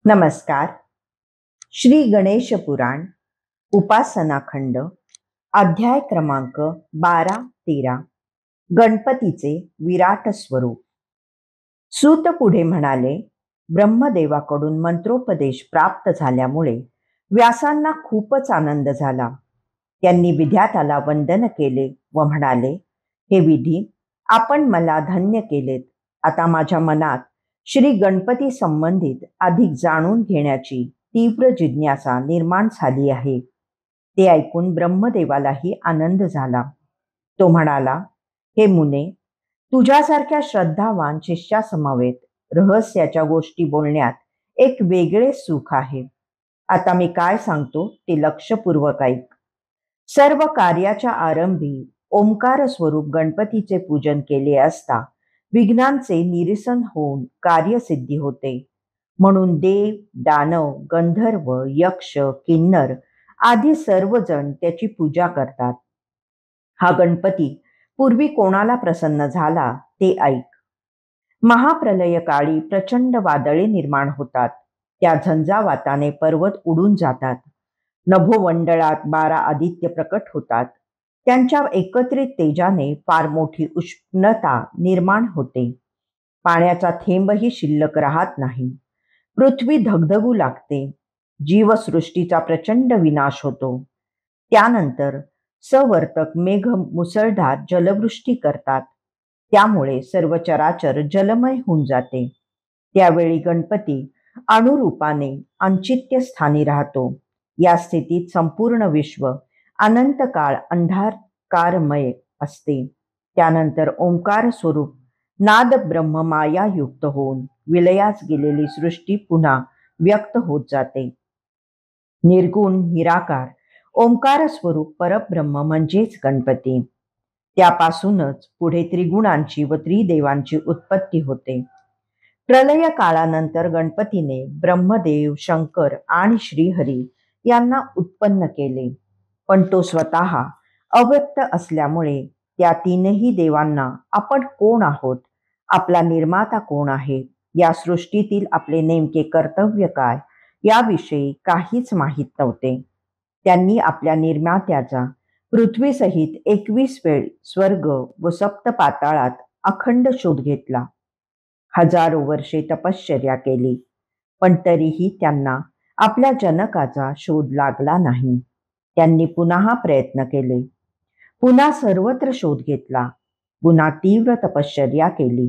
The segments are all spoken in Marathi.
नमस्कार. श्री गणेश पुराण उपासना खंड अध्याय क्रमांक 12-13 गणपतीचे विराट स्वरूप. सूत पुढे म्हणाले, ब्रह्मदेवाकडून मंत्रोपदेश प्राप्त झाल्यामुळे व्यासांना खूपच आनंद झाला. त्यांनी विधात्याला वंदन केले व म्हणाले, हे विधी, आपण मला धन्य केलेत. आता माझ्या मनात श्री गणपती संबंधित अधिक जाणून घेण्याची तीव्र जिज्ञासा निर्माण झाली आहे. ते ऐकून ब्रह्मदेवालाही आनंद झाला. तो म्हणाला, हे मुने, तुझ्यासारख्या श्रद्धावान शिष्यासमवेत रहस्याच्या गोष्टी बोलण्यात एक वेगळे सुख आहे. आता मी काय सांगतो ते लक्षपूर्वक ऐक. सर्व कार्याच्या आरंभी ओंकार स्वरूप गणपतीचे पूजन केले असता विघ्नांचे निरसन होऊन कार्यसिद्धी होते. म्हणून देव, दानव, गंधर्व, यक्ष, किन्नर आदी सर्वजण त्याची पूजा करतात. हा गणपती पूर्वी कोणाला प्रसन्न झाला ते ऐक. महाप्रलय काळी प्रचंड वादळे निर्माण होतात. त्या झंझावाताने पर्वत उडून जातात. नभोमंडळात 12 आदित्य प्रकट होतात. त्यांच्या एकत्रित तेजाने फार मोठी उष्णता निर्माण होते. पाण्याचा थेंबही शिल्लक राहत नाही. पृथ्वी धगधगू लागते. जीवसृष्टीचा प्रचंड विनाश होतो. त्यानंतर सवर्तक मेघ मुसळधार जलवृष्टी करतात. त्यामुळे सर्व चराचर जलमय होऊन जाते. त्यावेळी गणपती अणुरूपाने अंचित्य स्थानी राहतो. या स्थितीत संपूर्ण विश्व अनंत काळ अंधारकारमय असते. त्यानंतर ओंकार स्वरूप नाद ब्रह्म माया युक्त होऊन विलयास गेलेली सृष्टी पुन्हा व्यक्त होत जाते. निर्गुण निराकार ओंकार स्वरूप परब्रह्म म्हणजेच गणपती. त्यापासूनच पुढे त्रिगुणांची व त्रिदेवांची उत्पत्ती होते. प्रलय काळानंतर गणपतीने ब्रह्मदेव, शंकर आणि श्रीहरी यांना उत्पन्न केले. पण तो स्वतः अव्यक्त असल्यामुळे त्या तीनही देवांना आपण कोण आहोत, आपला निर्माता कोण आहे, या सृष्टीतील आपले नेमके कर्तव्य काय याविषयी काहीच माहीत नव्हते. त्यांनी आपल्या निर्मात्याचा पृथ्वीसहित 21 वेळ स्वर्ग व सप्तपाताळात अखंड शोध घेतला. हजारो वर्षे तपश्चर्या केली, पण तरीही त्यांना आपल्या जनकाचा शोध लागला नाही. त्यांनी पुन्हा प्रयत्न केले. पुन्हा सर्वत्र शोध घेतला. पुन्हा तीव्र तपश्चर्या केली.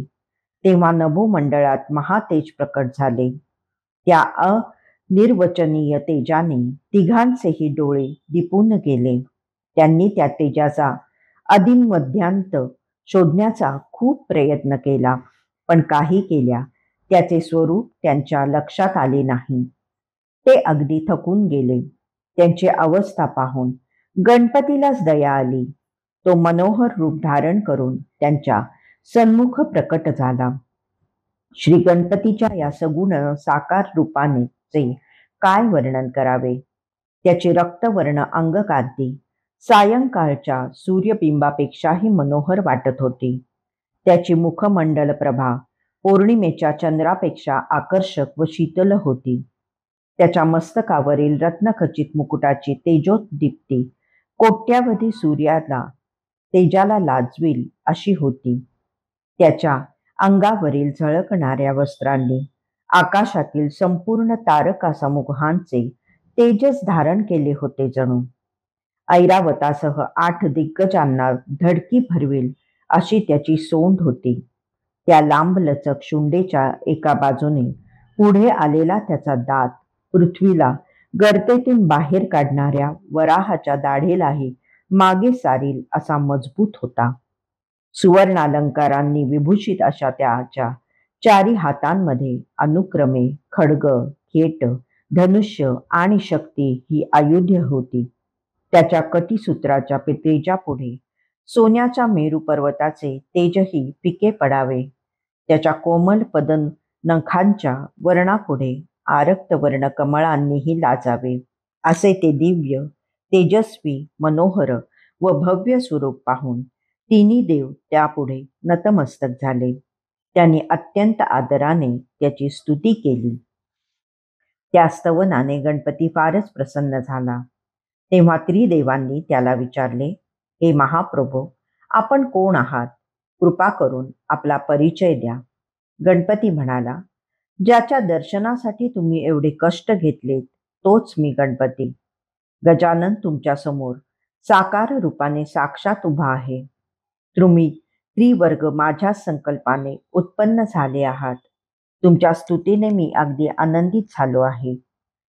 तेव्हा नभोमंडळात महातेज प्रकट झाले. त्या अनिर्वचनीय तेजाने तिघांचेही डोळे दिपून गेले. त्यांनी त्या तेजाचा आदिमध्यांत शोधण्याचा खूप प्रयत्न केला, पण काही केल्या त्याचे स्वरूप त्यांच्या लक्षात आले नाही. ते अगदी थकून गेले. त्यांची अवस्था पाहून गणपतीलाच दया आली. तो मनोहर रूप धारण करून त्यांच्या सन्मुख प्रकट झाला. श्री गणपतीच्या या सगुण साकार रूपाने काय वर्णन करावे. त्याची रक्तवर्ण अंगकांती सायंकाळच्या सूर्यबिंबापेक्षाही मनोहर वाटत होती. त्याची मुखमंडल प्रभा पौर्णिमेच्या चंद्रापेक्षा आकर्षक व शीतल होती. त्याच्या मस्तकावरील रत्नखचित मुकुटाची तेजोदीप्ती कोट्यावधी सूर्याला तेजाला लाजवील अशी होती. त्याच्या अंगावरील झळकणाऱ्या वस्त्रांनी आकाशातील संपूर्ण तारका समूहांचे तेजस धारण केले होते. जणू ऐरावतासह 8 दिग्गजांना धडकी भरवेल अशी त्याची सोंड होती. त्या लांबलचक शुंडेच्या एका बाजूने पुढे आलेला त्याचा दात पृथ्वीला गर्तेतून बाहेर काढणाऱ्या वराहाच्या दाढेलाही मागे सारील असा मजबूत होता. सुवर्णालंकारांनी विभूषित अशा त्याच्या 4 हातांमध्ये अनुक्रमे खड्ग, खेट, धनुष्य आणि शक्ती ही आयुध्य होती. त्याच्या कटीसूत्राच्या तेजापुढे सोन्याच्या मेरू पर्वताचे तेजही फिके पडावे. त्याच्या कोमल पदनखांच्या वर्णापुढे आरक्त वर्ण कमळांनीही लाजावे. असे ते दिव्य, तेजस्वी, मनोहर व भव्य स्वरूप पाहून तिन्ही देव त्यापुढे नतमस्तक झाले. त्यांनी अत्यंत आदराने त्याची स्तुती केली. त्या स्तवनाने गणपती फारच प्रसन्न झाला. तेव्हा त्रिदेवांनी त्याला विचारले, हे महाप्रभो, आपण कोण आहात? कृपा करून आपला परिचय द्या. गणपती म्हणाला, ज्याच्या दर्शनासाठी तुम्ही एवढे कष्ट घेतलेत तोच मी गणपती. गजानन तुमच्या समोर साकार रूपाने साक्षात उभा आहे. तुम्ही त्रिवर्ग माझ्या संकल्पाने उत्पन्न झाले आहात. तुमच्या स्तुतीने मी अगदी आनंदित झालो आहे.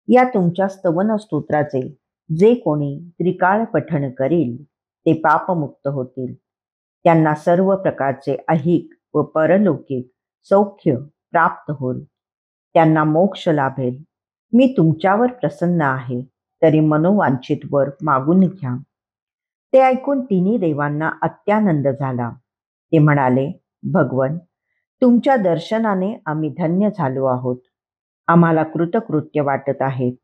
या तुमच्या स्तवन स्तोत्राचे जे कोणी त्रिकाळ पठण करेल ते पापमुक्त होतील. त्यांना सर्व प्रकारचे ऐहिक व परलौकिक सौख्य प्राप्त होईल. त्यांना मोक्ष लाभेल. मी तुमच्यावर प्रसन्न आहे, तरी मनोवांछित वर मागून घ्या. ते ऐकून तिन्ही देवांना अत्यानंद झाला. ते म्हणाले, भगवन, तुमच्या दर्शनाने आम्ही धन्य झालो आहोत. आम्हाला कृतकृत्य वाटत आहे.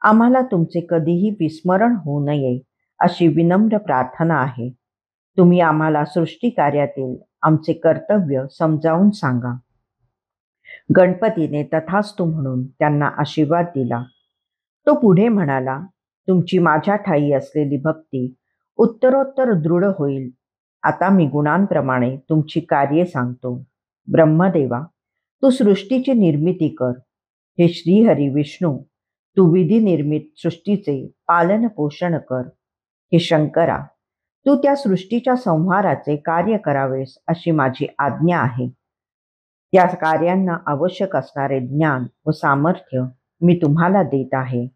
आम्हाला तुमचे कधीही विस्मरण होऊ नये अशी विनम्र प्रार्थना आहे. तुम्ही आम्हाला सृष्टी कार्यातील आमचे कर्तव्य समजावून सांगा. गणपतीने तथास्तु म्हणून त्यांना आशीर्वाद दिला. तो पुढे म्हणाला, तुमची माझ्या ठायी असलेली भक्ती उत्तरोत्तर दृढ होईल. आता मी गुणांप्रमाणे तुमची कार्ये सांगतो. ब्रह्मदेवा, तू सृष्टीची निर्मिती कर. हे श्रीहरी विष्णू, तू विधी निर्मित सृष्टीचे पालन पोषण कर. हे शंकरा, तू त्या सृष्टीच्या संहाराचे कार्य करावेस अशी माझी आज्ञा आहे. त्या कार्यांना आवश्यक असणारे ज्ञान व सामर्थ्य मी तुम्हाला देत आहे.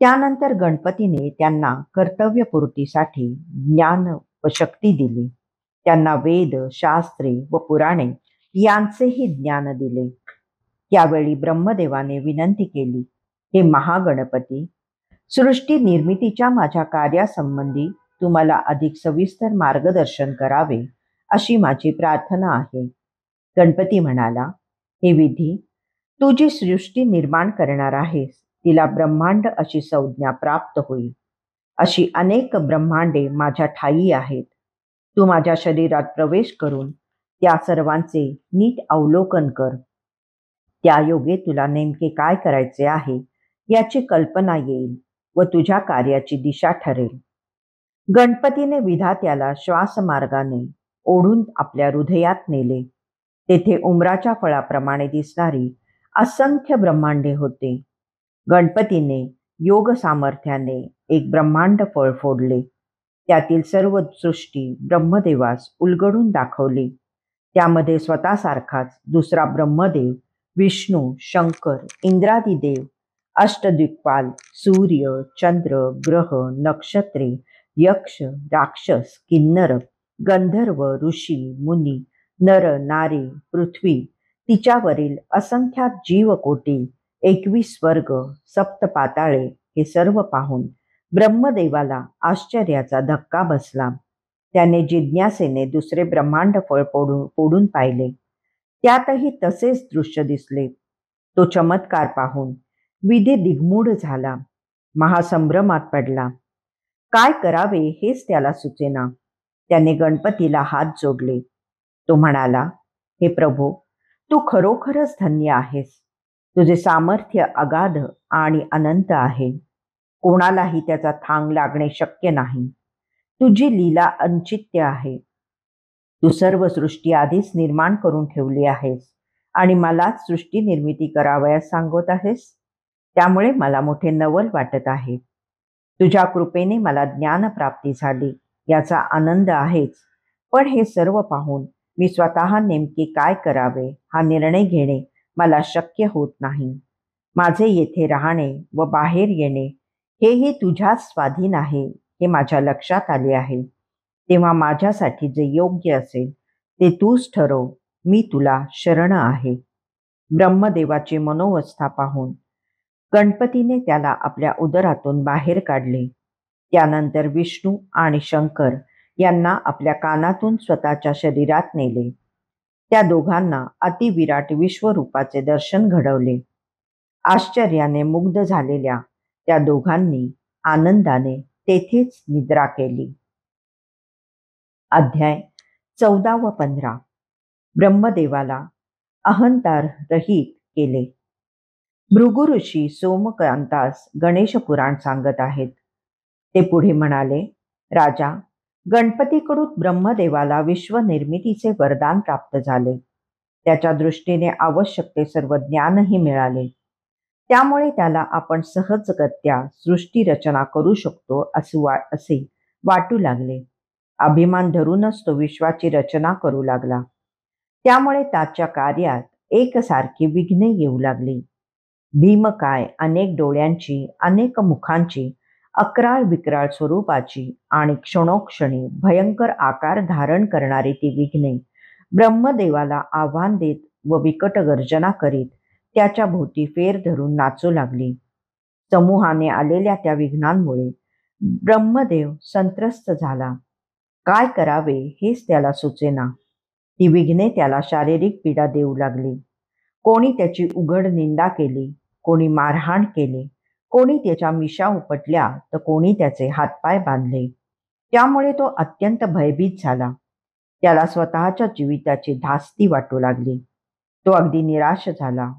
त्यानंतर गणपतीने त्यांना कर्तव्यपूर्तीसाठी ज्ञान व शक्ती दिली. त्यांना वेद, शास्त्रे व पुराणे यांचेही ज्ञान दिले. त्यावेळी ब्रह्मदेवाने विनंती केली, हे महागणपती, सृष्टी निर्मितीच्या माझ्या कार्यासंबंधी तुम्हाला अधिक सविस्तर मार्गदर्शन करावे अशी माझी प्रार्थना आहे. गणपती म्हणाला, हे विधी, तू जी सृष्टी निर्माण करणार आहेस तिला ब्रह्मांड अशी संज्ञा प्राप्त होईल. अशी अनेक ब्रह्मांडे माझ्या ठायी आहेत. तू माझ्या शरीरात प्रवेश करून त्या सर्वांचे नीट अवलोकन कर. त्या योगे तुला नेमके काय करायचे आहे याची कल्पना येईल व तुझ्या कार्याची दिशा ठरेल. गणपतीने विधात्याला श्वासमार्गाने ओढून आपल्या हृदयात नेले. तेथे उमराच्या फळाप्रमाणे दिसणारी असंख्य ब्रह्मांडे होते. गणपतीने योग सामर्थ्याने एक ब्रह्मांड फळ फोडले. त्यातील सर्व सृष्टी ब्रह्मदेवास उलगडून दाखवली. त्यामध्ये स्वतःसारखाच दुसरा ब्रह्मदेव, विष्णू, शंकर, इंद्रादी देव, अष्टदिक्पाल, सूर्य, चंद्र, ग्रह, नक्षत्रे, यक्ष, राक्षस, किन्नर, गंधर्व, ऋषी, मुनी, नर, नारी, पृथ्वी, तिच्यावरील असंख्यात जीवकोटी, 21 वर्ग, सप्त पाताळे हे सर्व पाहून ब्रह्मदेवाला आश्चर्याचा धक्का बसला. त्याने जिज्ञासेने दुसरे ब्रह्मांड फळ फोडून पाहिले. त्यातही तसेच दृश्य दिसले. तो चमत्कार पाहून विधी दिग्मूढ झाला. महासंभ्रमात पडला. काय करावे हेच त्याला सुचेना. त्याने गणपतीला हात जोडले. तो म्हणाला, हे प्रभो, तू खरोखरच धन्य आहेस. तुझे सामर्थ्य अगाध आणि अनंत आहे. कोणालाही त्याचा थांग लागणे शक्य नाही. तुझी लीला अंचित्य आहे. तू सर्व सृष्टी आधीच निर्माण करून ठेवली आहेस आणि मलाच सृष्टी निर्मिती करावयास सांगत आहेस. त्यामुळे मला मोठे नवल वाटत आहे. तुझ्या कृपेने मला ज्ञानप्राप्ती झाली याचा आनंद आहेच, पण हे सर्व पाहून मी स्वतः नेमके काय करावे हा निर्णय घेणे मला शक्य होत नाही. माझे येथे राहणे व बाहेर येणे हेही तुझ्याच स्वाधीन आहे हे माझ्या लक्षात आले आहे. तेव्हा माझ्यासाठी जे योग्य असेल ते तूच ठरव. मी तुला शरण आहे. ब्रह्मदेवाची मनोवस्था पाहून गणपतीने त्याला आपल्या उदरातून बाहेर काढले. त्यानंतर विष्णू आणि शंकर यांना आपल्या कानातून स्वतःच्या शरीरात नेले. त्या दोघांना अतिविराट विश्वरूपाचे दर्शन घडवले. आश्चर्याने मुग्ध झालेल्या त्या दोघांनी आनंदाने तेथेच निद्रा केली. अध्याय 14 व 15. ब्रह्मदेवाला अहंकार रहित केले. भृगु ऋषी सोमकांतास गणेश पुराण सांगत आहेत. ते पुढे म्हणाले, राजा, गणपतीकडून ब्रह्मदेवाला विश्वनिर्मितीचे वरदान प्राप्त झाले. त्याच्या दृष्टीने आवश्यक ते सर्व ज्ञानही मिळाले. त्यामुळे त्याला आपण सहजगत्या सृष्टी रचना करू शकतो असे वाटू लागले. अभिमान धरूनच तो विश्वाची रचना करू लागला. त्यामुळे त्याच्या कार्यात एकसारखी विघ्ने येऊ लागली. भीमकाय अनेक डोळ्यांची, अनेक मुखांची, अक्राळ विक्राळ स्वरूपाची आणि क्षणोक्षणी भयंकर आकार धारण करणारी ती विघ्ने ब्रह्मदेवाला आव्हान देत व विकट गर्जना करीत त्याच्या भोवती फेर धरून नाचू लागली. समूहाने आलेल्या त्या विघ्नांमुळे ब्रह्मदेव संत्रस्त झाला. काय करावे हेच त्याला सुचेना. ती विघ्ने त्याला शारीरिक पीडा देऊ लागली. कोणी त्याची उघड निंदा केली, कोणी मारहाण केली, कोणी त्याच्या मिशा उपटल्या, तर कोणी त्याचे हातपाय बांधले. त्यामुळे तो अत्यंत भयभीत झाला. त्याला स्वतःच्या जीविताची धास्ती वाटू लागली. तो अगदी निराश झाला.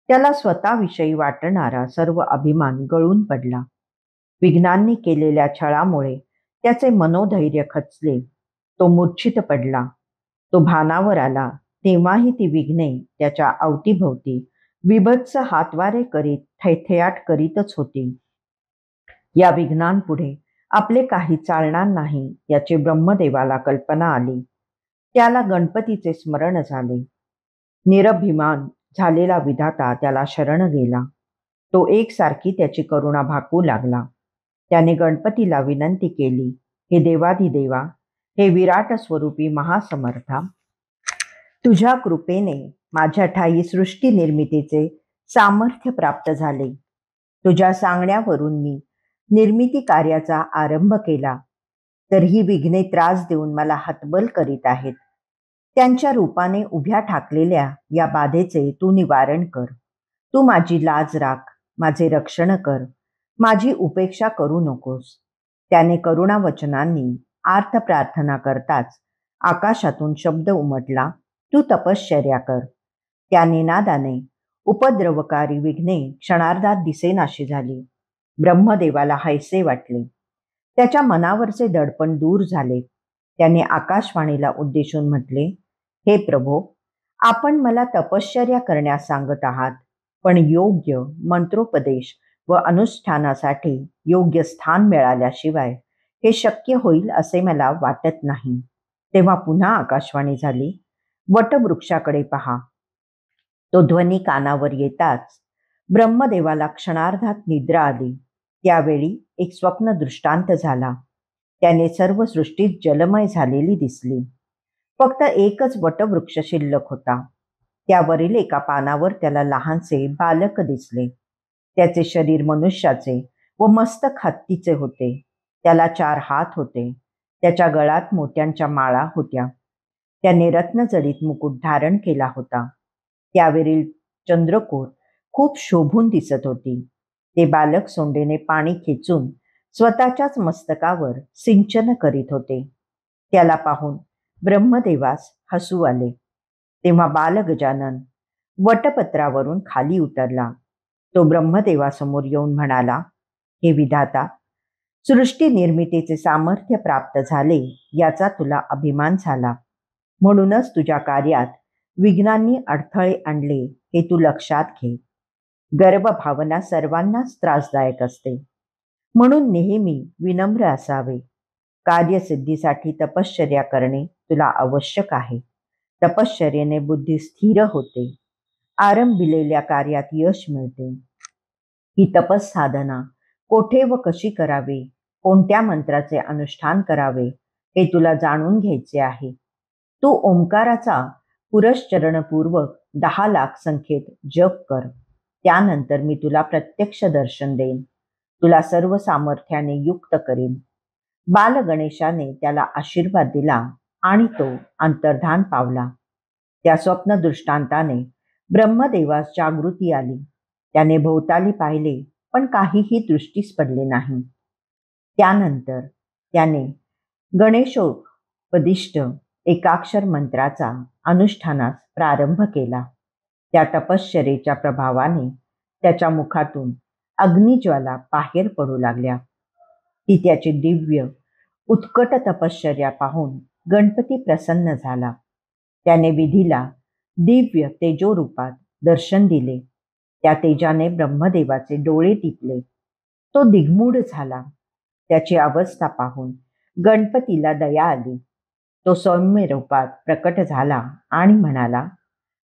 त्याला स्वतःविषयी वाटणारा सर्व अभिमान गळून पडला. विघ्नांनी केलेल्या छळामुळे त्याचे मनोधैर्य खचले. तो मूर्छित पडला. तो भानावर आला तेव्हाही ती विघ्ने त्याच्या अवतीभोवती विभत्स हातवारे करीत थैथयाट करीतच होती. या विघ्नांपुढे आपले काही चालणार नाही याची ब्रह्मदेवाला कल्पना आली. त्याला गणपतीचे स्मरण झाले. निरभिमान झालेला विधाता त्याला शरण गेला. तो एकसारखी त्याची करुणा भाकू लागला. त्याने गणपतीला विनंती केली, हे देवाधिदेवा, हे विराट स्वरूपी महासमर्था, तुझ्या कृपेने माझ्या ठायी सृष्टी निर्मितीचे सामर्थ्य प्राप्त झाले. तुझ्या सांगण्यावरून मी निर्मिती कार्याचा आरंभ केला, तर ही विघ्ने त्रास देऊन मला हतबल करीत आहेत. त्यांच्या रूपाने उभ्या ठाकलेल्या या बाधेचे तू निवारण कर. तू माझी लाज राख, माझे रक्षण कर, माझी उपेक्षा करू नकोस. त्याने करुणावचनांनी आर्त प्रार्थना करताच आकाशातून शब्द उमटला, तू तपश्चर्या कर. त्या निनादाने उपद्रवकारी विघ्ने क्षणार्धात दिसेनाशी झाली. ब्रह्मदेवाला हैसे वाटले. त्याच्या मनावरचे दडपण दूर झाले. त्याने आकाशवाणीला उद्देशून म्हटले, हे प्रभो, आपण मला तपश्चर्या करण्यास सांगत आहात, पण योग्य मंत्रोपदेश व अनुष्ठानासाठी योग्य स्थान मिळाल्याशिवाय हे शक्य होईल असे मला वाटत नाही. तेव्हा पुन्हा आकाशवाणी झाली, वटवृक्षाकडे पहा. तो ध्वनी कानावर येताच ब्रह्मदेवाला क्षणार्धात निद्रा आली. त्यावेळी एक स्वप्न दृष्टांत झाला. त्याने सर्व सृष्टीत जलमय झालेली दिसली. फक्त एकच वटवृक्ष शिल्लक होता. त्यावरील एका पानावर त्याला लहानसे बालक दिसले. त्याचे शरीर मनुष्याचे व मस्तक हत्तीचे होते. त्याला 4 हात होते. त्याच्या गळात मोत्यांच्या माळा होत्या. त्याने रत्नजडित मुकुट धारण केला होता. त्यावरील चंद्रकोर खूप शोभून दिसत होती. ते बालक सोंडेने पाणी खेचून स्वतःच्याच मस्तकावर सिंचन करीत होते. त्याला पाहून ब्रह्मदेवास हसू आले. तेव्हा बालगजानन वटपत्रावरून खाली उतरला. तो ब्रह्मदेवासमोर येऊन म्हणाला, हे विधाता, सृष्टी निर्मितीचे सामर्थ्य प्राप्त झाले याचा तुला अभिमान झाला. म्हणूनच तुझ्या कार्यात विघ्नांनी अडथळे आणले हे तू लक्षात घे. गर्वभावना सर्वांनाच त्रासदायक असते. म्हणून नेहमी विनम्र असावे. कार्यसिद्धीसाठी तपश्चर्या करणे तुला आवश्यक आहे. तपश्चर्येने बुद्धी स्थिर होते. आरंभिलेल्या कार्यात यश मिळते. ही तपस साधना कोठे व कशी करावी, कोणत्या मंत्राचे अनुष्ठान करावे हे तुला जाणून घ्यायचे आहे. तू ओंकाराचा पुरश्चरणपूर्वक 10 लाख संख्येत जप कर. त्यानंतर मी तुला प्रत्यक्ष दर्शन देईन. तुला सर्व सामर्थ्याने युक्त करीन. बाल गणेशाने त्याला आशीर्वाद दिला आणि तो अंतर्धान पावला. त्या स्वप्न दृष्टांताने ब्रह्मदेवास जागृती आली. त्याने भोवताली पाहिले, पण काहीही दृष्टीस पडले नाही. त्यानंतर त्याने गणेशोपदिष्ट एकाक्षर मंत्राचा अनुष्ठानास प्रारंभ केला. त्या तपश्चर्येच्या प्रभावाने त्याच्या मुखातून अग्निज्वाला बाहेर पडू लागल्या. ती त्याची दिव्य उत्कट तपश्चर्या पाहून गणपती प्रसन्न झाला. त्याने विधीला दिव्य तेजोरूपात दर्शन दिले. त्या तेजाने ब्रह्मदेवाचे डोळे दिपले. तो दिग्मूढ झाला. त्याची अवस्था पाहून गणपतीला दया आली. तो सौम्य रूपात प्रकट झाला आणि म्हणाला,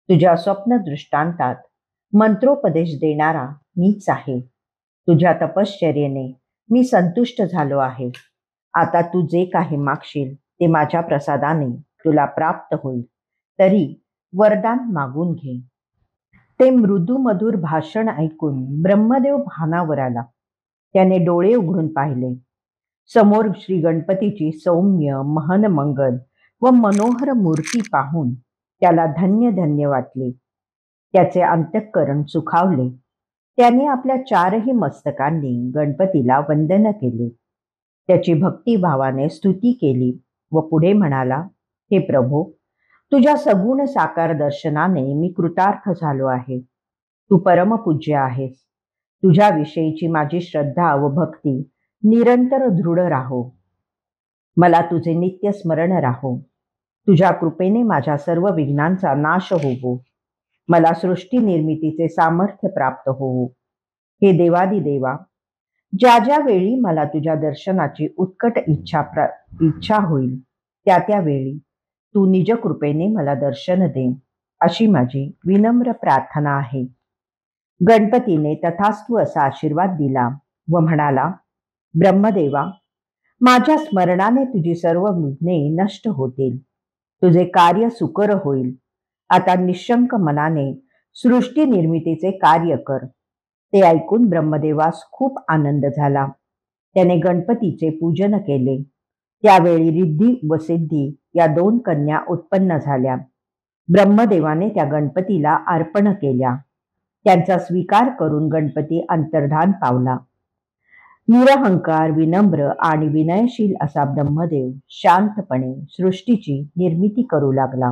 तुझ्या स्वप्न दृष्टांतात मंत्रोपदेश देणारा मीच आहे. तुझ्या तपश्चर्येने मी संतुष्ट झालो आहे. आता तू जे काही मागशील ते माझ्या प्रसादाने तुला प्राप्त होईल. तरी वरदान मागून घे. ते मृदू मधुर भाषण ऐकून ब्रह्मदेव भानावर आला. त्याने डोळे उघडून पाहिले. समोर श्री गणपतीची सौम्य महनमंगल व मनोहर मूर्ती पाहून त्याला धन्य धन्य वाटले. त्याचे अंतःकरण सुखावले. त्याने आपल्या चारही मस्तकांनी गणपतीला वंदन केले. त्याची भक्तिभावाने स्तुती केली व पुढे म्हणाला, हे प्रभो, तुझ्या सगुण साकार दर्शनाने मी कृतार्थ झालो आहे. तू परमपूज्य आहेस. तुझ्याविषयीची माझी श्रद्धा व भक्ती निरंतर दृढ राहो. मला तुझे नित्य स्मरण राहो. तुझ्या कृपेने माझ्या सर्व विघ्नांचा नाश होवो. मला सृष्टी निर्मितीचे सामर्थ्य प्राप्त होवो. हे देवादिदेवा, ज्या ज्या वेळी मला तुझ्या दर्शनाची उत्कट इच्छा होईल त्या त्या वेळी तू निज कृपेने मला दर्शन दे, अशी माझी विनम्र प्रार्थना आहे. गणपतीने तथास्तु असा आशीर्वाद दिला व म्हणाला, ब्रह्मदेवा, माझ्या स्मरणाने तुझी सर्व विघ्ने नष्ट होतील. तुझे कार्य सुकर होईल. आता निशंक मनाने सृष्टी निर्मितीचे कार्य कर. ते ऐकून ब्रह्मदेवास खूप आनंद झाला. त्याने गणपतीचे पूजन केले. त्यावेळी रिद्धी व सिद्धी या 2 कन्या उत्पन्न झाल्या. ब्रह्मदेवाने त्या गणपतीला अर्पण केल्या. त्यांचा स्वीकार करून गणपती अंतर्धान पावला. निरहंकार, विनम्र आणि विनयशील असा ब्रह्मदेव शांतपणे सृष्टीची निर्मिती करू लागला.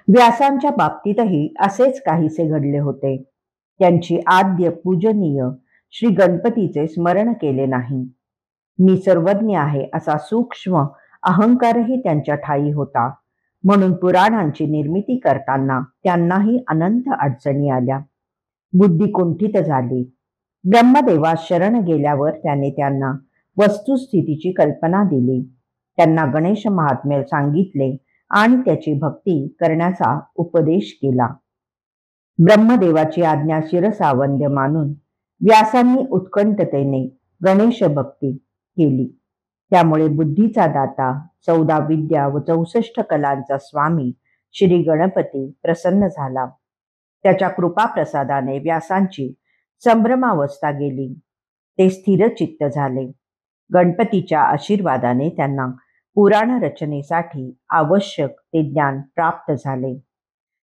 व्यासांच्या बाबतीतही असेच काहीसे घडले होते. त्यांची आद्य पूजनीय श्री गणपतीचे स्मरण केले नाही. मी सर्वज्ञ आहे असा सूक्ष्म अहंकारही त्यांच्या ठायी होता. म्हणून पुराणांची निर्मिती करताना त्यांनाही अनंत अडचणी आल्या. बुद्धी कुंठित झाली. ब्रह्मदेवास शरण गेल्यावर त्याने त्यांना वस्तुस्थितीची कल्पना दिली. त्यांना गणेश महात्म्य सांगितले आणि त्याची भक्ती करण्याचा उपदेश केला. ब्रह्मदेवाची आज्ञा शिरसावंद्य मानून व्यासांनी उत्कंठतेने गणेश भक्ती केली. त्यामुळे बुद्धीचा दाता, 14 विद्या व 64 कलांचा स्वामी श्री गणपती प्रसन्न झाला. त्याच्या कृपा प्रसादाने व्यासांची संभ्रमावस्था गेली. ते स्थिर चित्त झाले. गणपतीच्या आशीर्वादाने त्यांना पुराण रचनेसाठी आवश्यक ते ज्ञान प्राप्त झाले.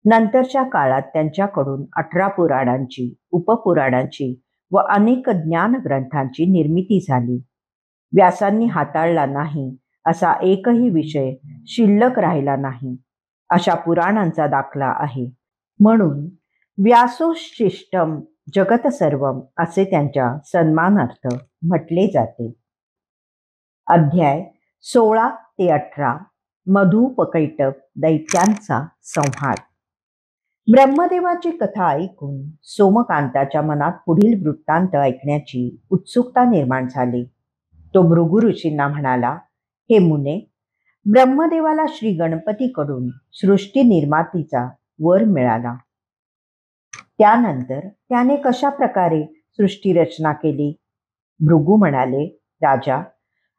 नंतरच्या काळात त्यांच्याकडून 18 पुराणांची, उपपुराणांची व अनेक ज्ञान ग्रंथांची निर्मिती झाली. व्यासांनी हाताळला नाही असा एकही विषय शिल्लक राहिला नाही, अशा पुराणांचा दाखला आहे. म्हणून व्यासोच्छिष्टम जगत सर्वम असे त्यांच्या सन्मानार्थ म्हटले जाते. अध्याय 16 ते 18 मधुपकैटभ दैत्यांचा संहार. ब्रह्मदेवाची कथा ऐकून सोमकांताच्या मनात पुढील वृत्तांत ऐकण्याची उत्सुकता निर्माण झाली. तो भृगु ऋषींना म्हणाला, हे मुने, ब्रह्मदेवाला श्री गणपतीकडून सृष्टी निर्मातीचा वर मिळाला. त्यानंतर त्याने कशा प्रकारे सृष्टी रचना केली? भृगु म्हणाले, राजा,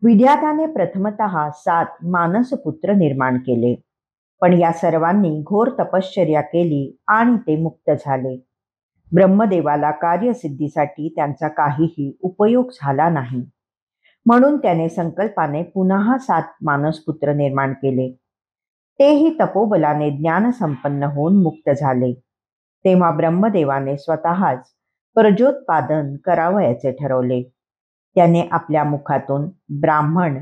विधात्याने प्रथमतः 7 मानसपुत्र निर्माण केले. पण या सर्वांनी घोर तपश्चर्या केली आणि ते मुक्त झाले. ब्रह्मदेवाला कार्यसिद्धीसाठी त्यांचा काहीही उपयोग झाला नाही. म्हणून त्याने संकल्पाने पुन्हा 7 मानसपुत्र निर्माण केले. तेही तपोबलाने ज्ञानसंपन्न होऊन मुक्त झाले. तेव्हा ब्रह्मदेवाने स्वतःच प्रजोत्पादन करावयाचे ठरवले. त्याने आपल्या मुखातून ब्राह्मण,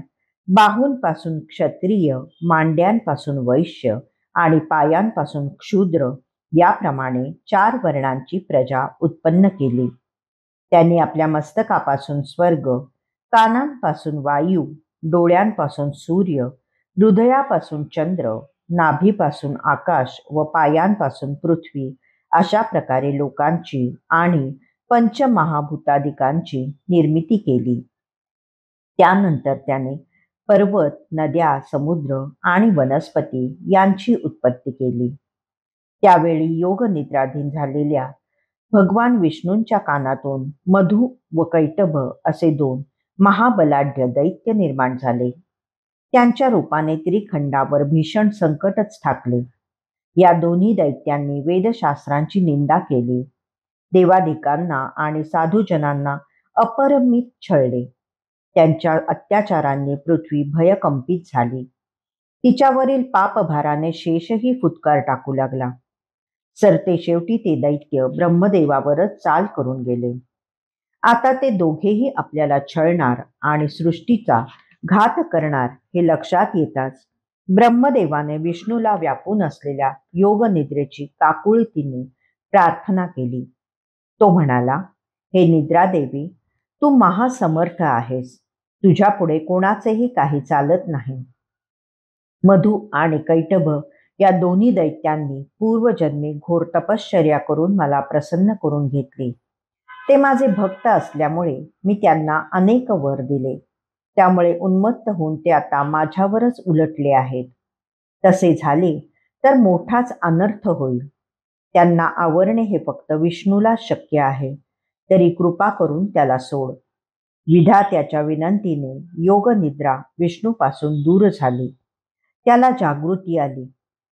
बाहूंपासून क्षत्रिय, मांड्यांपासून वैश्य आणि पायांपासून क्षूद्र याप्रमाणे 4 वर्णांची प्रजा उत्पन्न केली. त्यांनी आपल्या मस्तकापासून स्वर्ग, कानांपासून वायू, डोळ्यांपासून सूर्य, हृदयापासून चंद्र, नाभीपासून आकाश व पायांपासून पृथ्वी अशा प्रकारे लोकांची आणि पंचमहाभूतादिकांची निर्मिती केली. त्यानंतर त्याने पर्वत, नद्या, समुद्र आणि वनस्पती यांची उत्पत्ती केली. त्यावेळी योग निद्राधीन झालेल्या भगवान विष्णूंच्या कानातून मधु व कैटभ असे 2 महाबलाढ्य दैत्य निर्माण झाले. त्यांच्या रूपाने त्रिखंडावर भीषण संकटच ठाकले. या दोन्ही दैत्यांनी वेदशास्त्रांची निंदा केली. देवाधिकांना आणि साधूजनांना अपरिमित छळले. त्यांच्या अत्याचारांनी पृथ्वी भयकंपित झाली. तिच्यावरील पापभाराने शेषही फुत्कार टाकू लागला. सरते शेवटी ते दैत्य ब्रह्मदेवावरच चाल करून गेले. आता ते दोघेही आपल्याला छळणार आणि सृष्टीचा घात करणार हे लक्षात येताच ब्रह्मदेवाने विष्णूला व्यापून असलेल्या योगनिद्रेची काकुळतीने प्रार्थना केली. तो म्हणाला, हे निद्रादेवी, तू महासमर्थ आहेस. तुझ्या पुढे कोणाचेही काही चालत नाही. मधु आणि कैटभ या दोन्ही दैत्यांनी पूर्वजन्मी घोर तपश्चर्या करून मला प्रसन्न करून घेतली. ते माझे भक्त असल्यामुळे मी त्यांना अनेक वर दिले. त्यामुळे उन्मत्त होऊन ते आता माझ्यावरच उलटले आहेत. तसे झाले तर मोठाच अनर्थ होईल. त्यांना आवरणे हे फक्त विष्णूला शक्य आहे. तरी कृपा करून त्याला सोड. विधात्याच्या विनंतीने योगनिद्रा विष्णूपासून दूर झाली. त्याला जागृती आली.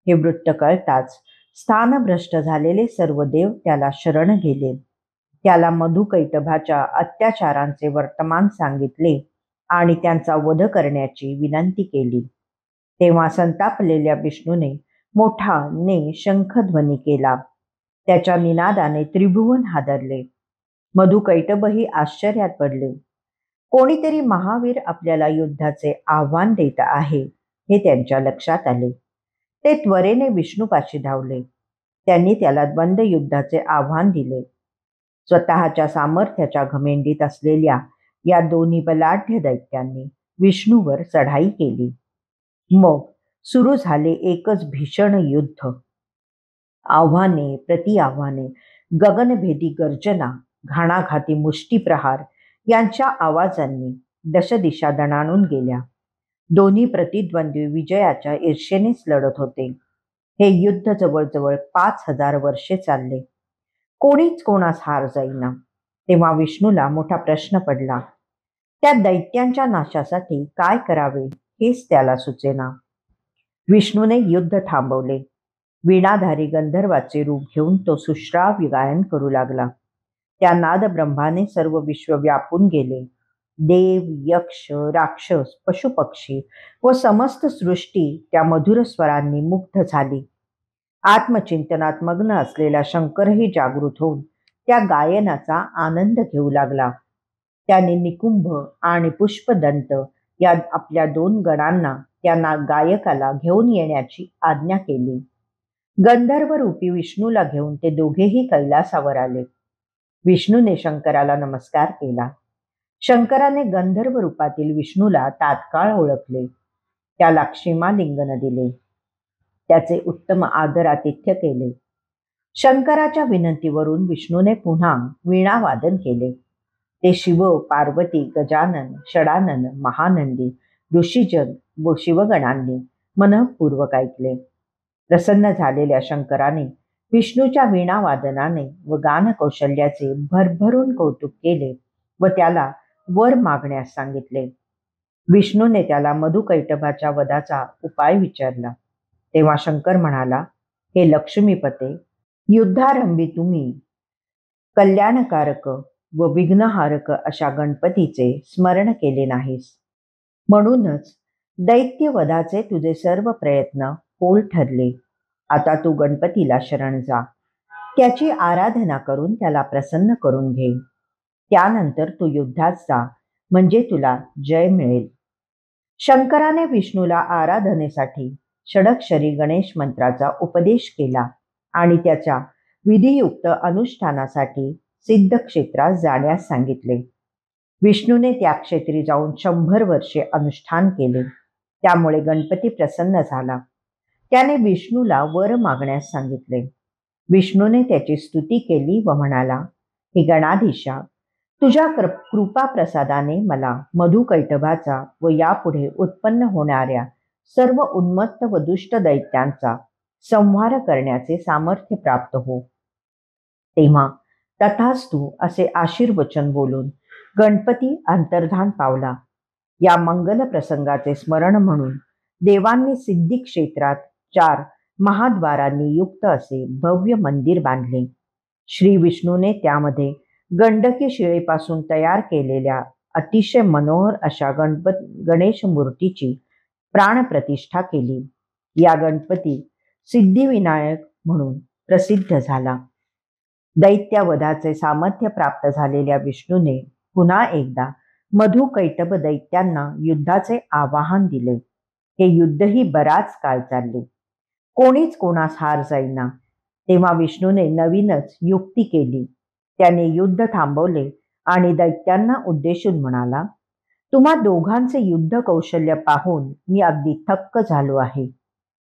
हे वृत्त कळताच स्थानभ्रष्ट झालेले सर्व देव त्याला शरण गेले. त्याला मधुकैटभाच्या अत्याचारांचे वर्तमान सांगितले आणि त्यांचा वध करण्याची विनंती केली. तेव्हा संतापलेल्या विष्णूने मोठाने शंखध्वनी केला. त्याच्या निनादाने त्रिभुवन हादरले. मधुकैटभही आश्चर्यात पडले. कोणीतरी महावीर आपल्याला युद्धाचे आव्हान देत आहे हे त्यांच्या लक्षात आले. ते त्वरेने विष्णूपाशी धावले. त्यांनी त्याला द्वंद्व युद्धाचे आव्हान दिले. स्वतःच्या सामर्थ्याच्या घमेंडीत असलेल्या या दोन्ही बलाढ्य दैत्यांनी विष्णूवर चढाई केली. मग सुरू झाले एकच भीषण युद्ध. आव्हाने प्रतिआव्हाने, गगनभेदी गर्जना, घाणाघाती मुष्टीप्रहार यांच्या आवाजांनी दशदिशा दणाणून गेल्या. दोन्ही प्रतिद्वंद्वी विजयाच्या ईर्षेनेच लढत होते. हे युद्ध जवळजवळ 5000 वर्षे चालले. कोणीच कोणास हार जाईना. तेव्हा विष्णूला मोठा प्रश्न पडला. त्या दैत्यांच्या नाशासाठी काय करावे हेच त्याला सुचेना. विष्णूने युद्ध थांबवले. वीणाधारी गंधर्वाचे रूप घेऊन तो सुश्राव्य गायन करू लागला. त्या नादब्रह्माने सर्व विश्व व्यापून गेले. देव, यक्ष, राक्षस, पशुपक्षी व समस्त सृष्टी त्या मधुर स्वरांनी मुग्ध झाली. आत्मचिंतनात मग्न असलेला शंकरही जागृत होऊन त्या गायनाचा आनंद घेऊ लागला. त्याने निकुंभ आणि पुष्पदंत या आपल्या 2 गणांना त्यांना गायकाला घेऊन येण्याची आज्ञा केली. गंधर्व रूपी विष्णूला घेऊन ते दोघेही कैलासावर आले. विष्णूने शंकराला नमस्कार केला. शंकराने गंधर्व रूपातील विष्णूला तात्काळ ओळखले. त्याला क्षीमालिंगन दिले. त्याचे उत्तम आदरातिथ्य केले. शंकराच्या विनंतीवरून विष्णूने पुन्हा वीणावादन केले. ते शिव, पार्वती, गजानन, षडानन, महानंदी, ऋषीजन व शिवगणांनी मनःपूर्वक ऐकले. प्रसन्न झालेल्या शंकराने विष्णूच्या वीणावादनाने व गानकौशल्याचे भरभरून कौतुक केले व त्याला वर मागण्यास सांगितले. विष्णूने त्याला मधुकैटभाच्या वधाचा उपाय विचारला. तेव्हा शंकर म्हणाला, हे लक्ष्मीपते, युद्धारंभी तुम्ही कल्याणकारक व विघ्नहारक अशा गणपतीचे स्मरण केले नाहीस. म्हणूनच दैत्यवधाचे तुझे सर्व प्रयत्न फोल ठरले. आता तू गणपतीला शरण जा. त्याची आराधना करून त्याला प्रसन्न करून घे. त्यानंतर तू युद्धात जा, म्हणजे तुला जय मिळेल. शंकराने विष्णूला आराधनेसाठी षडक्षरी गणेश मंत्राचा उपदेश केला आणि त्याच्या विधियुक्त अनुष्ठानासाठी सिद्ध क्षेत्रात जाण्यास सांगितले. विष्णूने त्या क्षेत्री जाऊन 100 वर्षे अनुष्ठान केले. त्यामुळे गणपती प्रसन्न झाला. त्याने विष्णूला वर मागण्यास सांगितले. विष्णूने त्याची स्तुती केली व म्हणाला, हे गणाधीशा, तुझ्या कृपा प्रसादाने मला मधुकैटभाचा व यापुढे उत्पन्न होणाऱ्या सर्व उन्मत्त व दुष्ट दैत्यांचा संहार करण्याचे सामर्थ्य प्राप्त हो. तेव्हा तथास्तु असे आशीर्वचन बोलून गणपती अंतर्धान पावला. या मंगल प्रसंगाचे स्मरण म्हणून देवांनी सिद्धी क्षेत्रात 4 महाद्वारांनी युक्त असे भव्य मंदिर बांधले. श्री विष्णूने त्यामध्ये गंडकी शिळेपासून तयार केलेल्या अतिशय मनोहर अशा गणेश मूर्तीची प्राणप्रतिष्ठा केली. या गणपती सिद्धिविनायक म्हणून प्रसिद्ध झाला. दैत्यवधाचे सामर्थ्य प्राप्त झालेल्या विष्णूने पुन्हा एकदा मधुकैटभ दैत्यांना युद्धाचे आवाहन दिले. हे युद्धही बराच काळ चालले. कोणीच कोणास हार जाईना. तेव्हा विष्णूने नवीनच युक्ती केली. त्याने युद्ध थांबवले आणि दैत्यांना उद्देशून म्हणाला, तुम्हा दोघांचे युद्ध कौशल्य पाहून मी अगदी थक्क झालो आहे.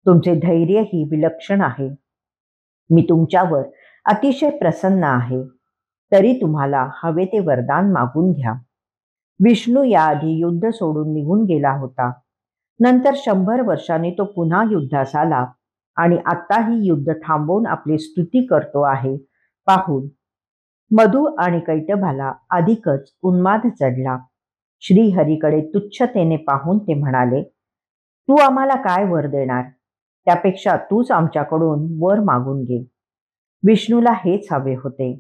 तुमचे धैर्यही विलक्षण आहे. मी तुमच्यावर अतिशय प्रसन्न आहे. तरी तुम्हाला हवे ते वरदान मागून घ्या. विष्णू याआधी युद्ध सोडून निघून गेला होता. नंतर 100 वर्षांनी तो पुन्हा युद्धास आला आणि आत्ताही युद्ध थांबवून आपली स्तुती करतो आहे पाहून मधु आणि कैटभाला अधिकच उन्माद चढला. श्रीहरीकडे तुच्छतेने पाहून ते म्हणाले, तू आम्हाला काय वर देणार? त्यापेक्षा तूच आमच्याकडून वर मागून घे. विष्णूला हेच हवे होते.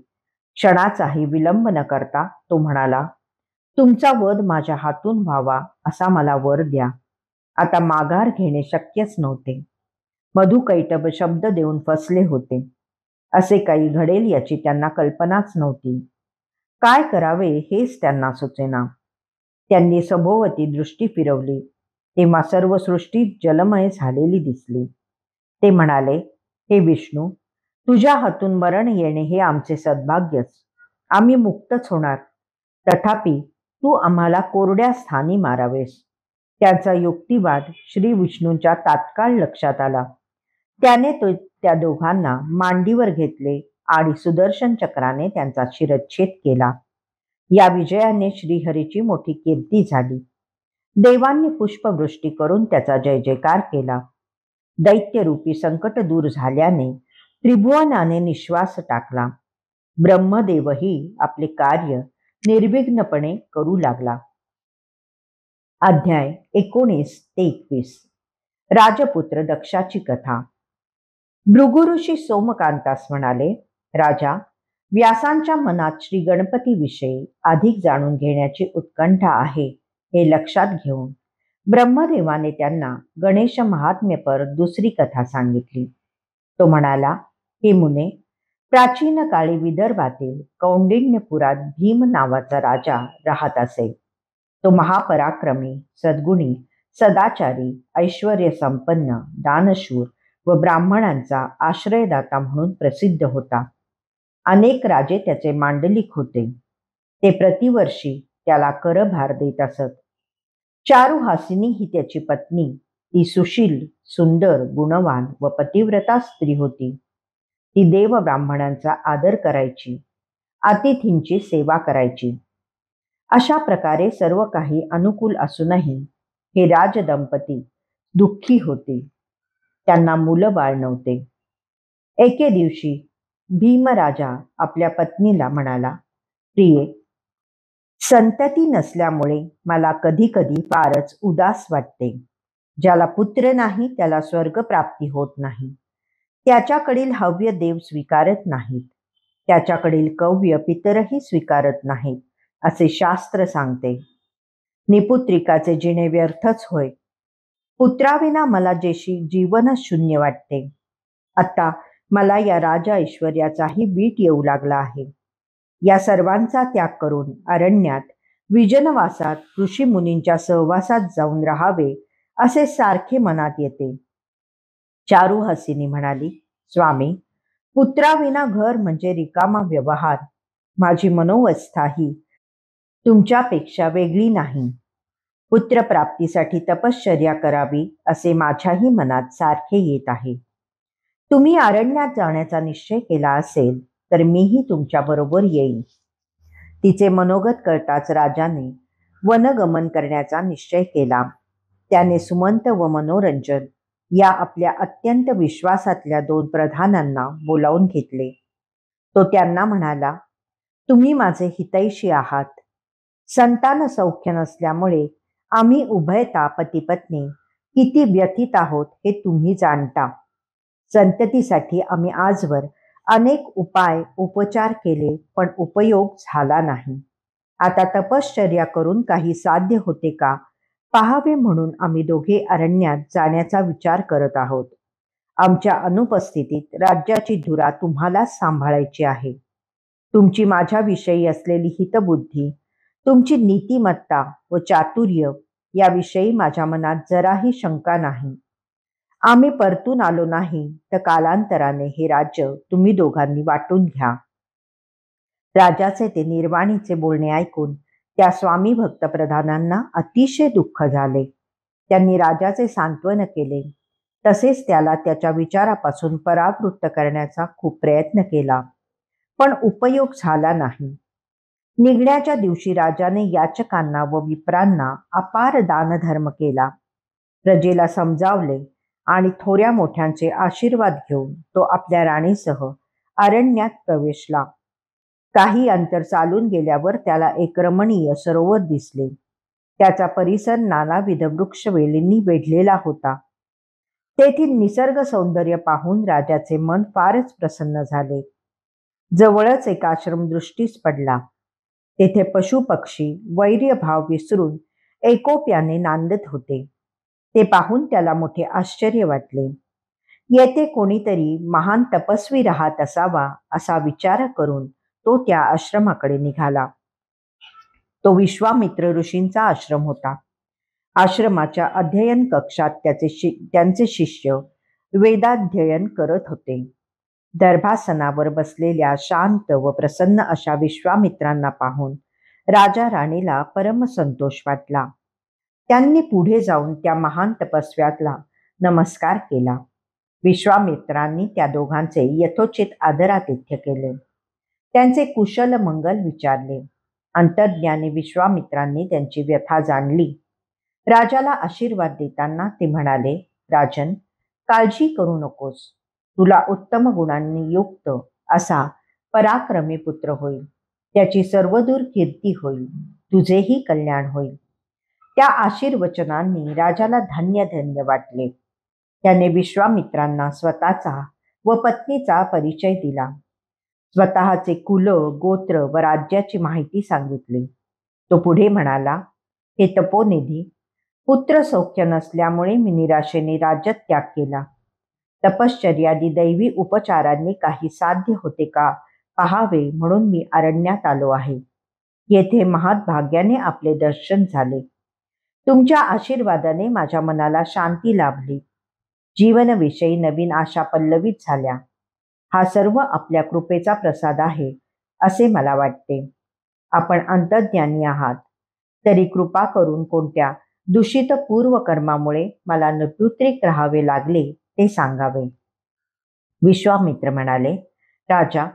क्षणाचाही विलंब न करता तो म्हणाला, तुमचा वध माझ्या हातून व्हावा असा मला वर द्या. आता माघार घेणे शक्यच नव्हते. मधुकैटभ शब्द देऊन फसले होते. असे काही घडेल याची त्यांना कल्पनाच नव्हती. काय करावे हेच त्यांना सुचेना. त्यांनी सभोवती दृष्टी फिरवली तेव्हा सर्व सृष्टी जलमय झालेली दिसली. ते म्हणाले, हे विष्णू, तुझ्या हातून मरण येणे हे आमचे सद्भाग्यच. आम्ही मुक्तच होणार. तथापि तू आम्हाला कोरड्या स्थानी मारावेस. त्यांचा युक्तिवाद श्री विष्णूंच्या तात्काळ लक्षात आला. त्याने त्या दोघांना मांडीवर घेतले आणि सुदर्शन चक्राने त्यांचा शिरच्छेद केला. या विजयाने श्रीहरीची मोठी कीर्ती झाली. देवांनी पुष्पवृष्टी करून त्याचा जय जयकार केला. दैत्यरूपी संकट दूर झाल्याने त्रिभुवनाने निश्वास टाकला. ब्रह्मदेवही आपले कार्य निर्विघ्नपणे करू लागला. अध्याय 19 ते 21. राजपुत्र दक्षाची कथा. भृगुऋषी सोमकांतास म्हणाले, राजा, व्यासांच्या मनात श्री गणपतीविषयी अधिक जाणून घेण्याची उत्कंठा आहे हे लक्षात घेऊन ब्रह्मदेवाने त्यांना गणेश महात्म्यपर दुसरी कथा सांगितली. तो म्हणाला, हे मुने, प्राचीन काळी विदर्भातील कौंडिण्यपुरात भीम नावाचा राजा राहत असे. तो महापराक्रमी, सद्गुणी, सदाचारी, ऐश्वर्य संपन्न, दानशूर व ब्राह्मणांचा आश्रयदाता म्हणून प्रसिद्ध होता. अनेक राजे त्याचे मांडलिक होते. ते प्रतिवर्षी त्याला करभार देत असत. चारुहासिनी ही त्याची पत्नी. ती सुशील, सुंदर, गुणवान व पतिव्रता स्त्री होती. ती देव ब्राह्मणांचा आदर करायची, अतिथींची सेवा करायची. अशा प्रकारे सर्व काही अनुकूल असूनही हे राजदंपती दुःखी होते. त्यांना मुलबाळ नव्हते. एके दिवशी भीमराजा आपल्या पत्नीला म्हणाला, प्रिये, संतती नसल्यामुळे मला कधी कधी फारच उदास वाटते. ज्याला पुत्र नाही त्याला स्वर्गप्राप्ती होत नाही. त्याच्याकडील हव्य देव स्वीकारत नाहीत. त्याच्याकडील कव्य पितरही स्वीकारत नाहीत असे शास्त्र सांगते. निपुत्रिकाचे जिणे व्यर्थच होय. पुत्राविना मला जेशी जीवनच शून्य वाटते. आता मला या राजा ऐश्वर्याचाही बीट येऊ लागला आहे. या सर्वांचा त्याग करून अरण्यात विजनवासात ऋषीमुनींच्या सहवासात जाऊन राहावे असे सारखे मनात येते. चारुहासिनी म्हणाली, स्वामी, पुत्राविना घर म्हणजे रिकामा व्यवहार. माझी मनोवस्था ही तुमच्यापेक्षा वेगळी नाही. पुत्रप्राप्तीसाठी तपश्चर्या करावी असे माझ्याही मनात सारखे येत आहे. तुम्ही अरण्यात जाण्याचा निश्चय केला असेल तर मीही तुमच्याबरोबर येईन. तिचे मनोगत कळताच राजाने वनगमन करण्याचा निश्चय केला. त्याने सुमंत व मनोरंजन या आपल्या अत्यंत विश्वासातल्या 2 प्रधानांना बोलावून घेतले. तो त्यांना म्हणाला, तुम्ही माझे हितैषी आहात. संतान सौख्य नसल्यामुळे आम्ही उभयता पती-पत्नी किती व्यथित आहोत हे तुम्ही जाणता. संततीसाठी आम्ही आजवर अनेक उपचार केले, पण उपयोग झाला नाही. आता तपश्चर्या करून काही साध्य होते का पाहावे म्हणून आम्ही दोघे अरण्यात जाण्याचा विचार करत आहोत. आमच्या अनुपस्थितीत राज्याची धुरा तुम्हालाच सांभाळायची आहे. तुमची माझ्याविषयी असलेली हितबुद्धी, तुमची नीतिमत्ता व चातुर्य याविषयी माझ्या मनात जराही शंका नाही. आम्ही परतून आलो नाही तर कालांतराने हे राज्य तुम्ही दोघांनी वाटून घ्या. राजाचे ते निर्वाणीचे बोलणे ऐकून त्या स्वामी भक्त प्रधानांना अतिशय दुःख झाले. त्यांनी राजाचे सांत्वन केले. तसेच त्याला त्याच्या विचारापासून परावृत्त करण्याचा खूप प्रयत्न केला, पण उपयोग झाला नाही. निघण्याच्या दिवशी राजाने याचकांना व विप्रांना अपार दानधर्म केला. प्रजेला समजावले आणि थोड्या मोठ्यांचे आशीर्वाद घेऊन तो आपल्या राणीसह अरण्यात प्रवेशला. काही अंतर चालून गेल्यावर त्याला एक रमणीय सरोवर दिसले. त्याचा परिसर नानाविध वृक्षवेलींनी वेढलेला होता. तेथील निसर्ग सौंदर्य पाहून राजाचे मन फारच प्रसन्न झाले. जवळच एक आश्रम दृष्टीस पडला. तेथे पशुपक्षी वैर्यभाव विसरून एकोप्याने नांदत होते. ते पाहून त्याला मोठे आश्चर्य वाटले. येथे कोणीतरी महान तपस्वी राहत असावा असा विचार करून तो त्या आश्रमाकडे निघाला. तो विश्वामित्र ऋषींचा आश्रम होता. आश्रमाच्या अध्ययन कक्षात त्यांचे शिष्य वेदाध्ययन करत होते. दर्भासनावर बसलेल्या शांत व प्रसन्न अशा विश्वामित्रांना पाहून राजा राणीला परमसंतोष वाटला. त्यांनी पुढे जाऊन त्या महान तपस्व्याला नमस्कार केला. विश्वामित्रांनी त्या दोघांचे यथोचित आदरातिथ्य केले. त्यांचे कुशल मंगल विचारले. अंतर्ज्ञानी विश्वामित्रांनी त्यांची व्यथा जाणली. राजाला आशीर्वाद देताना ते म्हणाले, राजन, काळजी करू नकोस. तुला उत्तम गुणांनी युक्त असा पराक्रमी पुत्र होईल. त्याची सर्वदूर कीर्ती होईल. तुझेही कल्याण होईल. त्या आशीर्वचनांनी राजाला धन्य धन्य वाटले. त्याने विश्वामित्रांना स्वतःचा व पत्नीचा परिचय दिला. स्वतःचे कुल, गोत्र व राज्याची माहिती सांगितली. तो पुढे म्हणाला, हे तपोनिधी, पुत्र सौख्य नसल्यामुळे मी निराशेने राज्यत्याग केला. तपश्चर्यादी दैवी उपचारांनी काही साध्य होते का पाहावे म्हणून मी अरण्यात आलो आहे. येथे महाभाग्याने आपले दर्शन झाले. तुमच्या आशीर्वादाने माझ्या मनाला शांती लाभली. जीवनविषयी नवीन आशा पल्लवित झाल्या. हा सर्व आपल्या कृपेचा प्रसाद आहे असे मला वाटते. आपण अंतर्ज्ञानी आहात, तरी कृपा करून कोणत्या दूषित पूर्वकर्मामुळे मला नपुत्रिक राहावे लागले ते सांगावे. विश्वामित्र म्हणाले, राजा,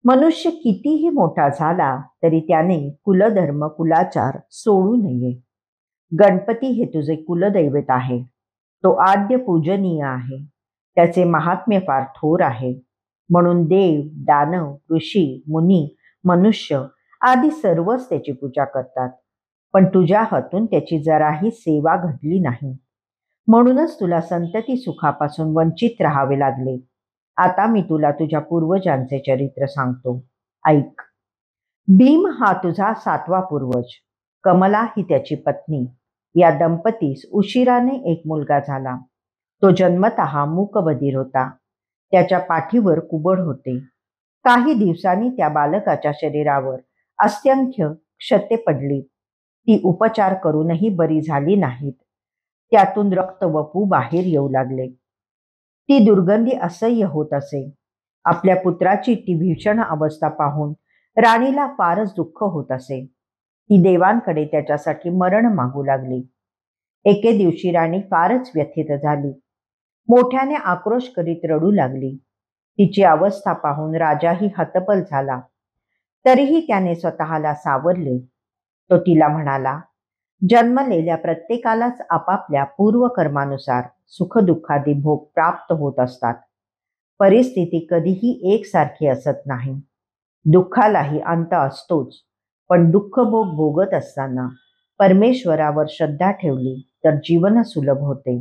मनुष्य कितीही मोठा झाला तरी त्याने कुलधर्म कुलाचार सोडू नये. गणपती हे तुझे कुलदैवत आहे. तो आद्य पूजनीय आहे. त्याचे महात्म्य फार थोर आहे. म्हणून देव, दानव, ऋषी, मुनी, मनुष्य आदी सर्वच त्याची पूजा करतात. पण तुझ्या हातून त्याची जराही सेवा घडली नाही. म्हणूनच तुला संतती सुखापासून वंचित राहावे लागले. आता मी तुला तुझ्या पूर्वजांचे चरित्र सांगतो, ऐक. भीम हा तुझा 7वा पूर्वज. कमला ही त्याची पत्नी. या दंपतीस उशिराने एक मुलगा झाला. तो जन्मतः मूकबधीर होता. त्याच्या पाठीवर कुबड होते. काही दिवसांनी त्या बालकाच्या शरीरावर असंख्य क्षते पडली. ती उपचार करूनही बरी झाली नाहीत. त्यातून रक्त व पू बाहेर येऊ लागले. ती दुर्गंधी असह्य होत असे. आपल्या पुत्राची ती भीषण अवस्था पाहून राणीला फारच दुःख होत असे. ती देवांकडे त्याच्यासाठी मरण मागू लागली. एके दिवशी राणी फारच व्यथित झाली. मोठ्याने आक्रोश करीत रडू लागली. तिची अवस्था पाहून राजाही हतबल झाला. तरीही त्याने स्वतःला सावरले. तो तिला म्हणाला, जन्मलेल्या प्रत्येकालाच आपापल्या पूर्वकर्मानुसार सुखदुःखादी भोग प्राप्त होत असतात. परिस्थिती कधीही एकसारखी असत नाही. दुःखालाही अंत असतोच, पण दुःख भोग भोगत असताना परमेश्वरावर श्रद्धा ठेवली तर जीवन सुलभ होते.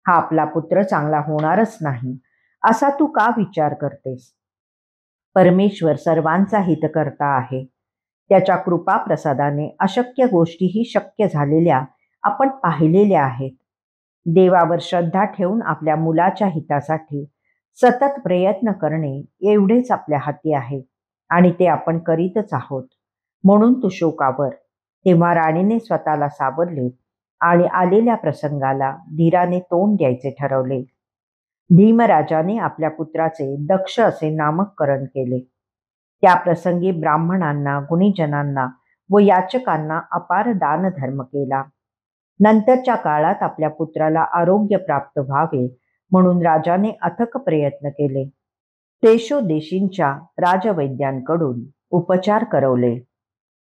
हा आपला पुत्र चांगला होणारच नाही असा तू का विचार करतेस? परमेश्वर सर्वांचा हितकर्ता आहे. त्याच्या कृपा प्रसादाने अशक्य गोष्टीही शक्य झालेल्या आपण पाहिलेल्या आहेत. देवावर श्रद्धा ठेवून आपल्या मुलाच्या हितासाठी सतत प्रयत्न करणे एवढेच आपल्या हाती आहे आणि ते आपण करीतच आहोत. म्हणून तू शोकावर. तेव्हा राणीने स्वतःला सावरले आणि आलेल्या प्रसंगाला धीराने तोंड द्यायचे ठरवले. भीमराजाने आपल्या पुत्राचे दक्ष असे नामकरण केले. त्या प्रसंगी ब्राह्मणांना, गुणीजनांना व याचकांना अपार दानधर्म केला. नंतरच्या काळात आपल्या पुत्राला आरोग्य प्राप्त व्हावे म्हणून राजाने अथक प्रयत्न केले. देशोदेशींच्या राजवैद्यांकडून उपचार करवले.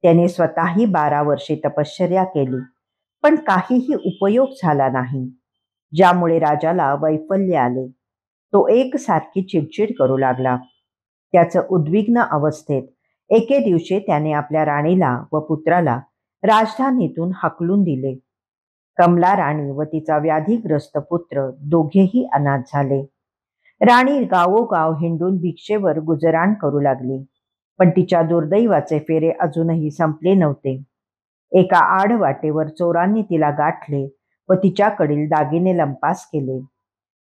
त्याने स्वतःही 12 वर्षे तपश्चर्या केली, पण काहीही उपयोग झाला नाही, ज्यामुळे राजाला वैफल्य आले. तो एकसारखी चिडचिड करू लागला. त्याचं उद्विग्न अवस्थेत एके दिवशी त्याने आपल्या राणीला व पुत्राला राजधानीतून हाकलून दिले. कमला राणी व तिचा व्याधीग्रस्त पुत्र दोघेही अनाथ झाले. राणी गावोगाव हिंडून भिक्षेवर गुजराण करू लागली, पण तिच्या दुर्दैवाचे फेरे अजूनही संपले नव्हते. एका आडवाटेवर चोरांनी तिला गाठले व तिच्याकडील दागिने लंपास केले.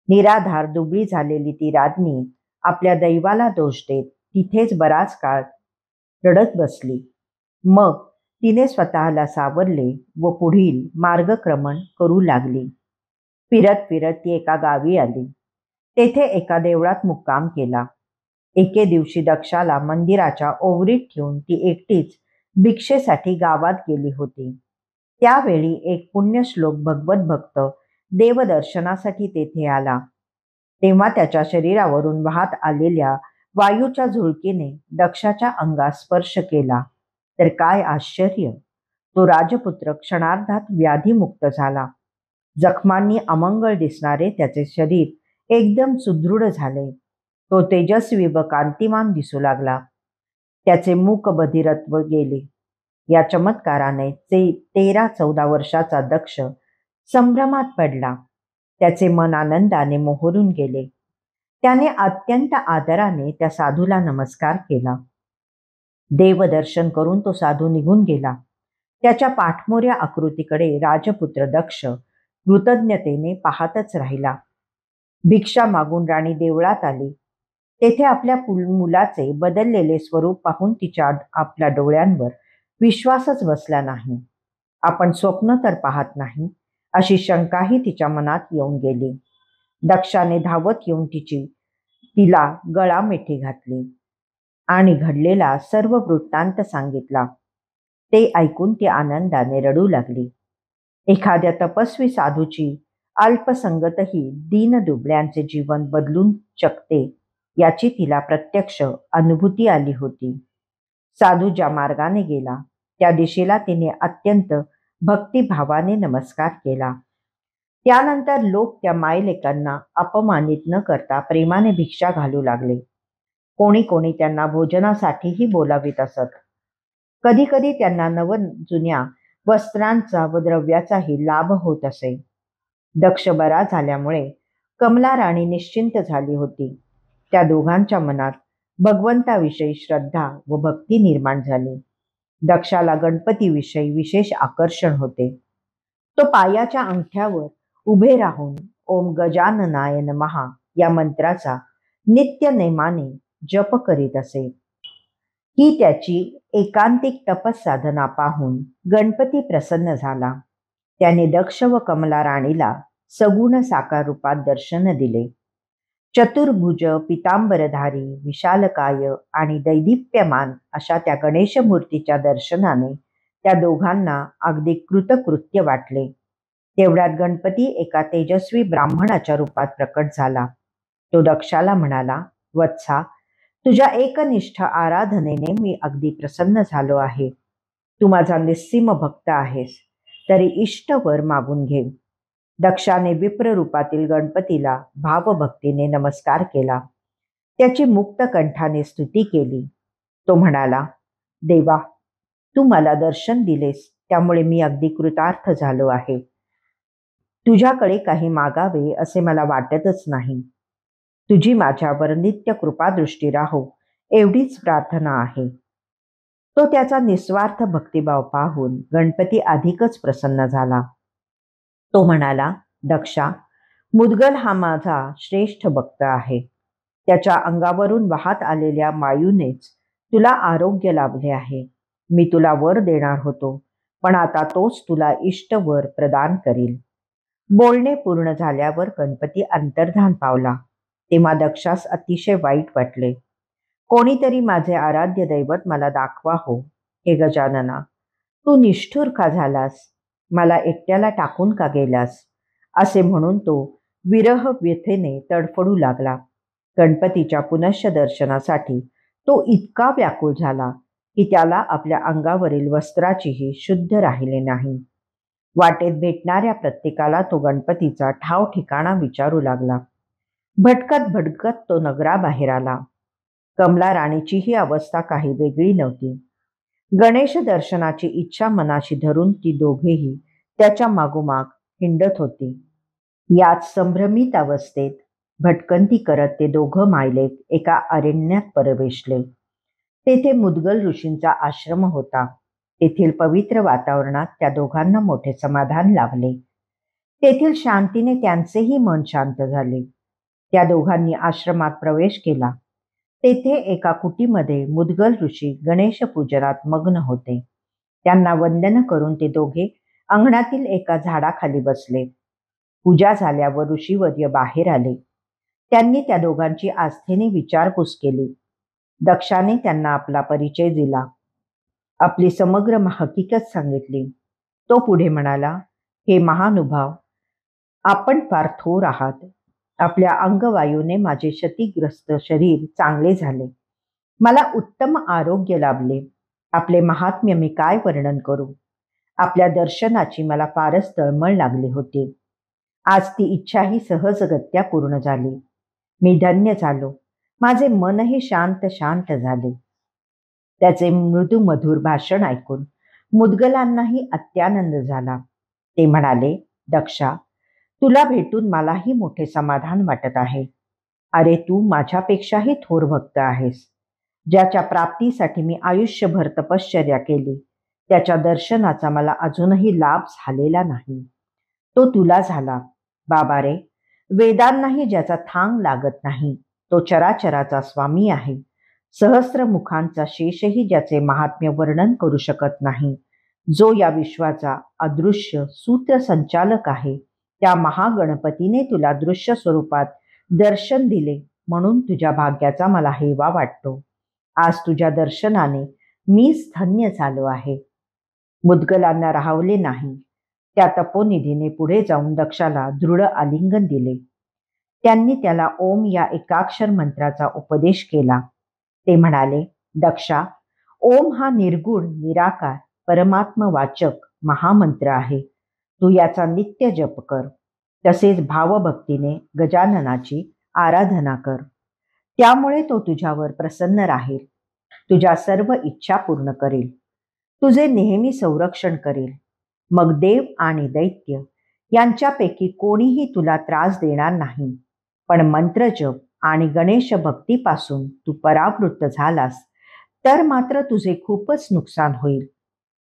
निराधार दुबळी झालेली ती राज्ञी आपल्या दैवाला दोष देत तिथेच बराच काळ रडत बसली. मग तिने स्वतःला सावरले व पुढील मार्गक्रमण करू लागली. फिरत फिरत ती एका गावी आली. तेथे एका देवळात मुक्काम केला. एके दिवशी दक्षाला मंदिराच्या ओवरीत ठेवून ती एकटीच भिक्षेसाठी गावात गेली होती. त्यावेळी एक पुण्यश्लोक भगवत भक्त देवदर्शनासाठी तेथे आला. तेव्हा त्याच्या शरीरावरून वाहत आलेल्या वायूच्या झुळकीने दक्षाच्या अंगास स्पर्श केला. तर काय आश्चर्य! तो राजपुत्र क्षणार्धात व्याधीमुक्त झाला. जखमांनी अमंगळ दिसणारे त्याचे शरीर एकदम सुदृढ झाले. तो तेजस्वी व कांतिमान दिसू लागला. त्याचे मूक बधिरत्व गेले. या चमत्काराने 13-14 वर्षाचा दक्ष संभ्रमात पडला. त्याचे मन आनंदाने मोहरून गेले. त्याने अत्यंत आदराने त्या साधूला नमस्कार केला. देवदर्शन करून तो साधू निघून गेला. त्याच्या पाठमोऱ्या आकृतीकडे राजपुत्र दक्ष कृतज्ञतेने पाहतच राहिला. भिक्षा मागून राणी देवळात आली. तेथे आपल्या मुलाचे बदललेले स्वरूप पाहून तिच्या आपल्या डोळ्यांवर विश्वासच बसला नाही. आपण स्वप्न तर पाहत नाही अशी शंकाही तिच्या मनात येऊन गेली. दक्षाने धावत येऊन तिला गळामिठी घातली आणि घडलेला सर्व वृत्तांत सांगितला. ते ऐकून ती आनंदाने रडू लागली. एखाद्या तपस्वी साधूची अल्पसंगतही दीनदुबळ्यांचे जीवन बदलून शकते याची तिला प्रत्यक्ष अनुभूती आली होती. साधू ज्या मार्गाने गेला त्या दिशेला तिने अत्यंत भक्तिभावाने नमस्कार केला. त्यानंतर लोक त्या मायलेकांना अपमानित न करता प्रेमाने भिक्षा घालू लागले. कोणी कोणी त्यांना भोजनासाठीही बोलावित असत. कधी कधी त्यांना जुन्या वस्त्रांचा व द्रव्याचाही लाभ होत असे. दक्ष बरा झाल्यामुळे कमला राणी निश्चिंत झाली होती. त्या दोघांच्या मनात भगवंताविषयी श्रद्धा व भक्ती निर्माण झाली. दक्षाला गणपतीविषयी विशेष आकर्षण होते. तो पायाच्या अंगठ्यावर उभे राहून ओम गजाननाय नमः या मंत्राचा नित्य नेमाने जप करीत असे. ही त्याची एकांतिक तपसाधना पाहून गणपती प्रसन्न झाला. त्याने दक्ष व कमला राणीला सगुण साकार रूपात दर्शन दिले. चतुर्भुज, पितांबरधारी, विशालकाय आणि दैदिप्यमान अशा त्या गणेश मूर्तीच्या दर्शनाने त्या दोघांना अगदी कृतकृत्य वाटले. तेवढ्यात गणपती एका तेजस्वी ब्राह्मणाच्या रूपात प्रकट झाला. तो दक्षाला म्हणाला, वत्सा, तुझ्या एकनिष्ठ आराधनेने मी अगदी प्रसन्न झालो आहे. तू माझा निस्सीम भक्त आहेस, तरी इष्टवर मागून घे. दक्षाने विप्र रूपातील गणपतीला भावभक्तीने नमस्कार केला. त्याची मुक्त कंठाने स्तुती केली. तो म्हणाला, देवा, तू मला दर्शन दिलेस, त्यामुळे मी अगदी कृतार्थ झालो आहे. तुझ्याकडे काही मागावे असे मला वाटतच नाही. तुझी माझ्यावर नित्य कृपादृष्टी राहो, एवढीच प्रार्थना आहे. तो त्याचा निस्वार्थ भक्तिभाव पाहून गणपती अधिकच प्रसन्न झाला. तो म्हणाला, दक्षा, मुद्गल हा माझा श्रेष्ठ भक्त आहे. त्याच्या अंगावरून वाहत आलेल्या वायूनेच तुला आरोग्य लाभले आहे. मी तुला वर देणार होतो, पण आता तोच तुला इष्ट वर प्रदान करील. बोलणे पूर्ण झाल्यावर गणपती अंतर्धान पावला. तेव्हा दक्षास अतिशय वाईट वाटले. कोणीतरी माझे आराध्य दैवत मला दाखवा हो. हे गजानना, तू निष्ठुर का झालास? मला एकट्याला टाकून का गेलास? असे म्हणून तो विरह व्यथेने तडफडू लागला. गणपतीच्या पुनश्च दर्शनासाठी तो इतका व्याकुळ झाला की त्याला आपल्या अंगावरील वस्त्राचीही शुद्ध राहिले नाही. वाटेत भेटणाऱ्या प्रत्येकाला तो गणपतीचा ठाव ठिकाणा विचारू लागला. भटकत भटकत तो नगराबाहेर आला. कमला राणीचीही अवस्था काही वेगळी नव्हती. गणेश दर्शनाची इच्छा मनाशी धरून ती दोघेही त्याच्या मागोमाग हिंडत होती. याच संभ्रमित अवस्थेत भटकंती करत ते दोघं मायलेक एका अरण्यात प्रवेशले. तेथे मुद्गल ऋषींचा आश्रम होता. तेथील पवित्र वातावरणात त्या दोघांना मोठे समाधान लाभले. तेथील शांतीने त्यांचेही मन शांत झाले. त्या दोघांनी आश्रमात प्रवेश केला. तेथे एका कुटीमध्ये मुद्गल ऋषी गणेश पूजनात मग्न होते. त्यांना वंदन करून ते दोघे अंगणातील एका झाडाखाली बसले. पूजा झाल्यावर ऋषीवर्य बाहेर आले. त्यांनी त्या दोघांची आस्थेने विचारपूस केली. दक्षाने त्यांना आपला परिचय दिला. आपली समग्र हकीकत सांगितली. तो पुढे म्हणाला, हे महानुभाव, आपण फार थोर आहात. आपल्या अंगवायूने माझे क्षतिग्रस्त शरीर चांगले झाले. मला उत्तम आरोग्य लाभले. आपले महात्म्य मी काय वर्णन करू? आपल्या दर्शनाची मला फारच तळमळ लागली होती. आज ती इच्छाही सहजगत्या पूर्ण झाली. मी धन्य झालो. माझे मनही शांत शांत झाले. त्याचे मृदू मधुर भाषण ऐकून मुद्गलांनाही अत्यानंद झाला. ते म्हणाले, दक्षा, तुला भेटून मलाही मोठे समाधान वाटत आहे. अरे, तू माझ्यापेक्षाही थोर भक्त आहेस. ज्याच्या प्राप्तीसाठी मी आयुष्यभर तपश्चर्या केली, त्याच्या दर्शनाचा मला अजूनही लाभ झालेला नाही. तो तुला झाला. बाबा रे, वेदांनाही ज्याचा थांग लागत नाही, तो चराचराचा स्वामी आहे. सहस्र मुखांचा शेषही ज्याचे महात्म्य वर्णन करू शकत नाही, जो या विश्वाचा अदृश्य सूत्रसंचालक आहे, त्या महागणपतीने तुला दृश्य स्वरूपात दर्शन दिले, म्हणून तुझ्या भाग्याचा मला हेवा वाटतो. आज तुझ्या दर्शनाने मीच धन्य झालो आहे. मुद्गलांना राहवले नाही. त्या तपोनिधीने पुढे जाऊन दक्षाला दृढ आलिंगन दिले. त्यांनी त्याला ओम या एकाक्षर मंत्राचा उपदेश केला. ते म्हणाले, दक्षा, ओम हा निर्गुण निराकार परमात्मवाचक महामंत्र आहे. तू याचा नित्य जप कर. तसेच भावभक्तीने गजाननाची आराधना कर. त्यामुळे तो तुझ्यावर प्रसन्न राहील. तुझ्या सर्व इच्छा पूर्ण करेल. तुझे नेहमी संरक्षण करेल. मग देव आणि दैत्य यांच्यापैकी कोणीही तुला त्रास देणार नाही. पण मंत्रजप आणि गणेश भक्तीपासून तू परावृत्त झालास तर मात्र तुझे खूपच नुकसान होईल.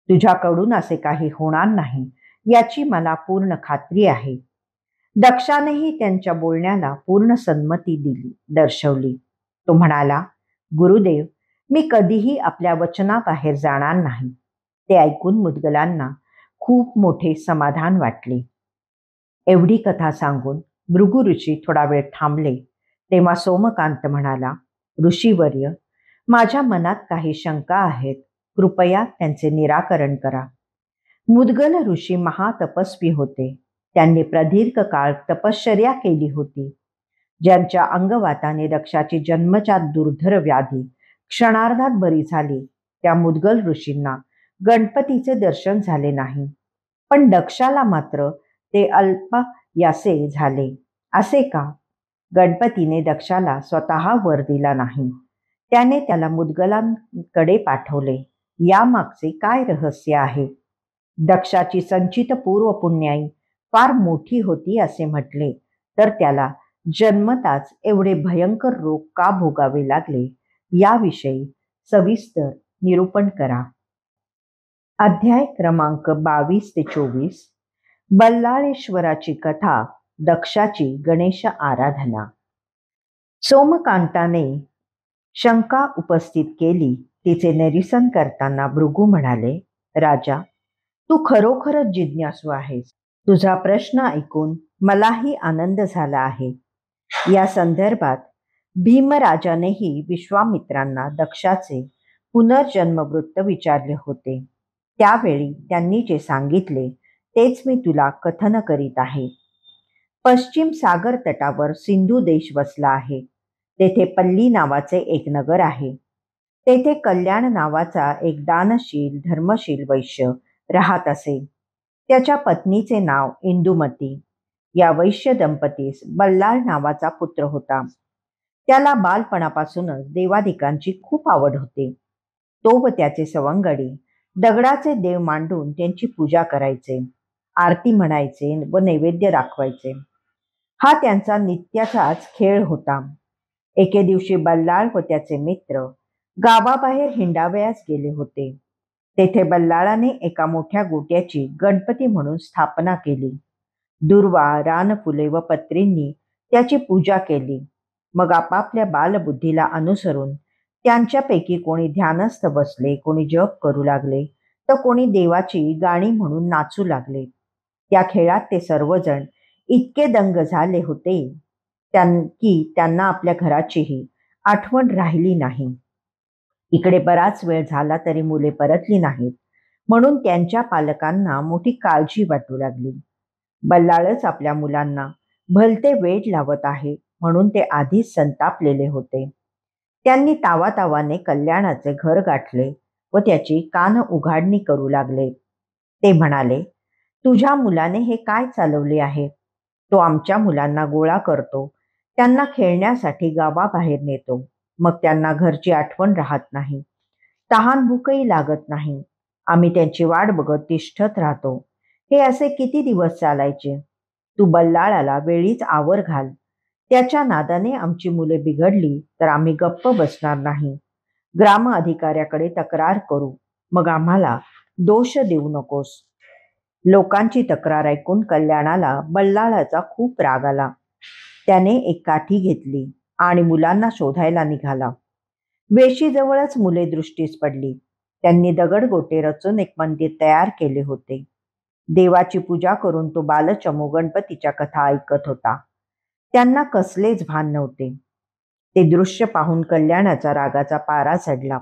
तुझ्याकडून असे काही होणार नाही याची मला पूर्ण खात्री आहे. दक्षानेही त्यांच्या बोलण्याला पूर्ण संमती दर्शवली. तो म्हणाला, गुरुदेव, मी कधीही आपल्या वचनाबाहेर जाणार नाही. ते ऐकून मुद्गलांना खूप मोठे समाधान वाटले. एवढी कथा सांगून भृगु ऋषी थोडा वेळ थांबले. तेव्हा सोमकांत म्हणाला, ऋषीवर्य, माझ्या मनात काही शंका आहेत, कृपया त्यांचे निराकरण करा. मुद्गल ऋषी महातपस्वी होते. त्यांनी प्रदीर्घ काळ तपश्चर्या केली होती. ज्यांच्या अंगवाताने दक्षाची जन्मजात दुर्धर व्याधी क्षणार्धात बरी झाली, त्या मुद्गल ऋषींना गणपतीचे दर्शन झाले नाही. पण दक्षाला मात्र ते अल्पायासे झाले. असे का? गणपतीने दक्षाला स्वतः वर दिला नाही. त्याने त्याला मुद्गलांकडे पाठवले. यामागचे काय रहस्य आहे? दक्षाची संचित पूर्व पुण्याई फार मोठी होती असे म्हटले तर त्याला जन्मताच एवढे भयंकर रोग का भोगावे लागले, याविषयी सविस्तर निरूपण करा. अध्याय क्रमांक 22 ते 24. बल्लाळेश्वराची कथा, दक्षाची गणेश आराधना. सोमकांताने शंका उपस्थित केली. तिचे निरसन करताना भृगू म्हणाले, राजा, तू खरोखरच जिज्ञासू आहेस. तुझा प्रश्न ऐकून मलाही आनंद झाला आहे. या संदर्भात भीमराजानेही विश्वामित्रांना दक्षाचे पुनर्जन्म वृत्त विचारले होते. त्यावेळी त्यांनी जे सांगितले तेच मी तुला कथन करीत आहे. पश्चिम सागर तटावर सिंधू देश वसला आहे. तेथे पल्ली नावाचे एक नगर आहे. तेथे कल्याण नावाचा एक दानशील धर्मशील वैश्य राहत असे. त्याच्या पत्नीचे नाव इंदुमती. या वैश्य दंपतीस बल्लाळ नावाचा पुत्र होता. त्याला बालपणापासूनच देवादिकांची खूप आवड होती. तो व त्याचे सवंगडी दगडाचे देव मांडून त्यांची पूजा करायचे, आरती म्हणायचे व नैवेद्य दाखवायचे. हा त्यांचा नित्याचाच खेळ होता. एके दिवशी बल्लाळ व त्याचे मित्र गावाबाहेर हिंडावयास गेले होते. तेथे बल्लाळाने एका मोठ्या गोट्याची गणपती म्हणून स्थापना केली. दुर्वा, रानफुले व पत्रींनी त्याची पूजा केली. मग आपापल्या बालबुद्धीला अनुसरून त्यांच्यापैकी कोणी ध्यानस्थ बसले, कोणी जप करू लागले, तर कोणी देवाची गाणी म्हणून नाचू लागले. त्या खेळात ते सर्वजण इतके दंग झाले होते की त्यांना आपल्या घराचीही आठवण राहिली नाही. इकडे बराच वेळ झाला तरी मुले परतली नाहीत, म्हणून त्यांच्या पालकांना मोठी काळजी वाटू लागली. बल्लाळच आपल्या मुलांना भलते वेड लावत आहे म्हणून ते आधीच संतापलेले होते. त्यांनी तावातावाने कल्याणाचे घर गाठले व त्याची कान उघाडणी करू लागले. ते म्हणाले, तुझ्या मुलाने हे काय चालवले आहे? तो आमच्या मुलांना गोळा करतो, त्यांना खेळण्यासाठी गावाबाहेर नेतो, मग त्यांना घरची आठवण राहत नाही, तहान भूकही लागत नाही. आम्ही त्यांची वाट बघत तिष्ठत राहतो. हे असे किती दिवस चालायचे? तू बल्लाळाला वेळीच आवर घाल. त्याच्या नादाने आमची मुले बिघडली तर आम्ही गप्प बसणार नाही. ग्राम अधिकाऱ्याकडे तक्रार करू, मग आम्हाला दोष देऊ नकोस. लोकांची तक्रार ऐकून कल्याणाला बल्लाळाचा खूप राग आला. त्याने एक काठी घेतली आणि मुलांना शोधायला निघाला. वेशीजवळच मुले दृष्टीस पडली. त्यांनी दगडगोटे रचून एक मंदिर तयार केले होते. देवाची पूजा करून तो बालचमू गणपतीच्या कथा ऐकत होता. त्यांना कसलेच भान नव्हते. ते दृश्य पाहून कल्याणाचा रागाचा पारा चढला.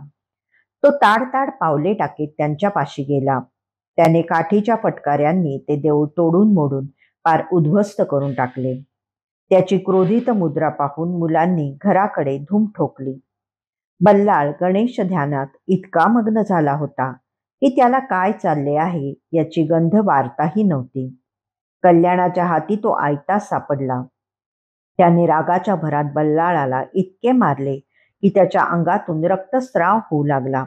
तो ताडताड पावले टाकीत त्यांच्यापाशी गेला. त्याने काठीच्या फटकाऱ्यांनी ते देऊळ तोडून मोडून पार उद्ध्वस्त करून टाकले. त्याची क्रोधित मुद्रा पाहून मुलांनी घराकडे धूम ठोकली. बल्लाळ गणेश ध्यानात इतका मग्न झाला होता की त्याला काय चालले आहे याची गंध वार्ताही नव्हती. कल्याणाच्या हाती तो आयताच सापडला. त्याने रागाच्या भरात बल्लाळाला इतके मारले की त्याच्या अंगातून रक्तस्राव होऊ लागला.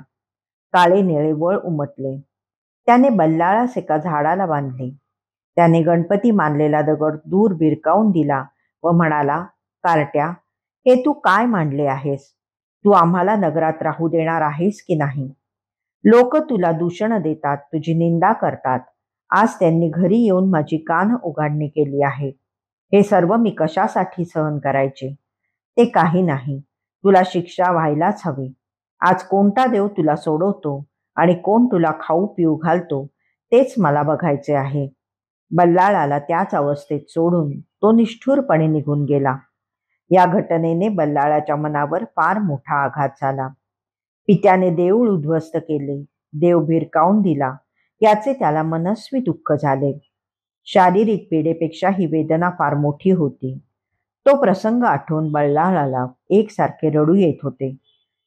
काळे निळे वळ उमटले. त्याने बल्लाळास एका झाडाला बांधले. त्याने गणपती मानलेला दगड दूर भिरकावून दिला व म्हणाला, कार्ट्या, हे तू काय मांडले आहेस? तू आम्हाला नगरात राहू देणार आहेस की नाही? लोक तुला दूषण देतात, तुझी निंदा करतात. आज त्यांनी घरी येऊन माझी कान उघाडणी केली आहे. हे सर्व मी कशासाठी सहन करायचे? ते काही नाही. तुला शिक्षा व्हायलाच हवी. आज कोणता देव तुला सोडवतो आणि कोण तुला खाऊ पिऊ घालतो तेच मला बघायचे आहे. बल्लाळाला त्याच अवस्थेत सोडून तो निष्ठुरपणे निघून गेला. या घटनेने बल्लाळाच्या मनावर फार मोठा आघात झाला. पित्याने देऊळ उद्ध्वस्त केले, देव भिरकावून दिला, याचे त्याला मनस्वी दुःख झाले. शारीरिक पीडेपेक्षा ही वेदना फार मोठी होती. तो प्रसंग आठवून बल्लाळाला एकसारखे रडू येत होते.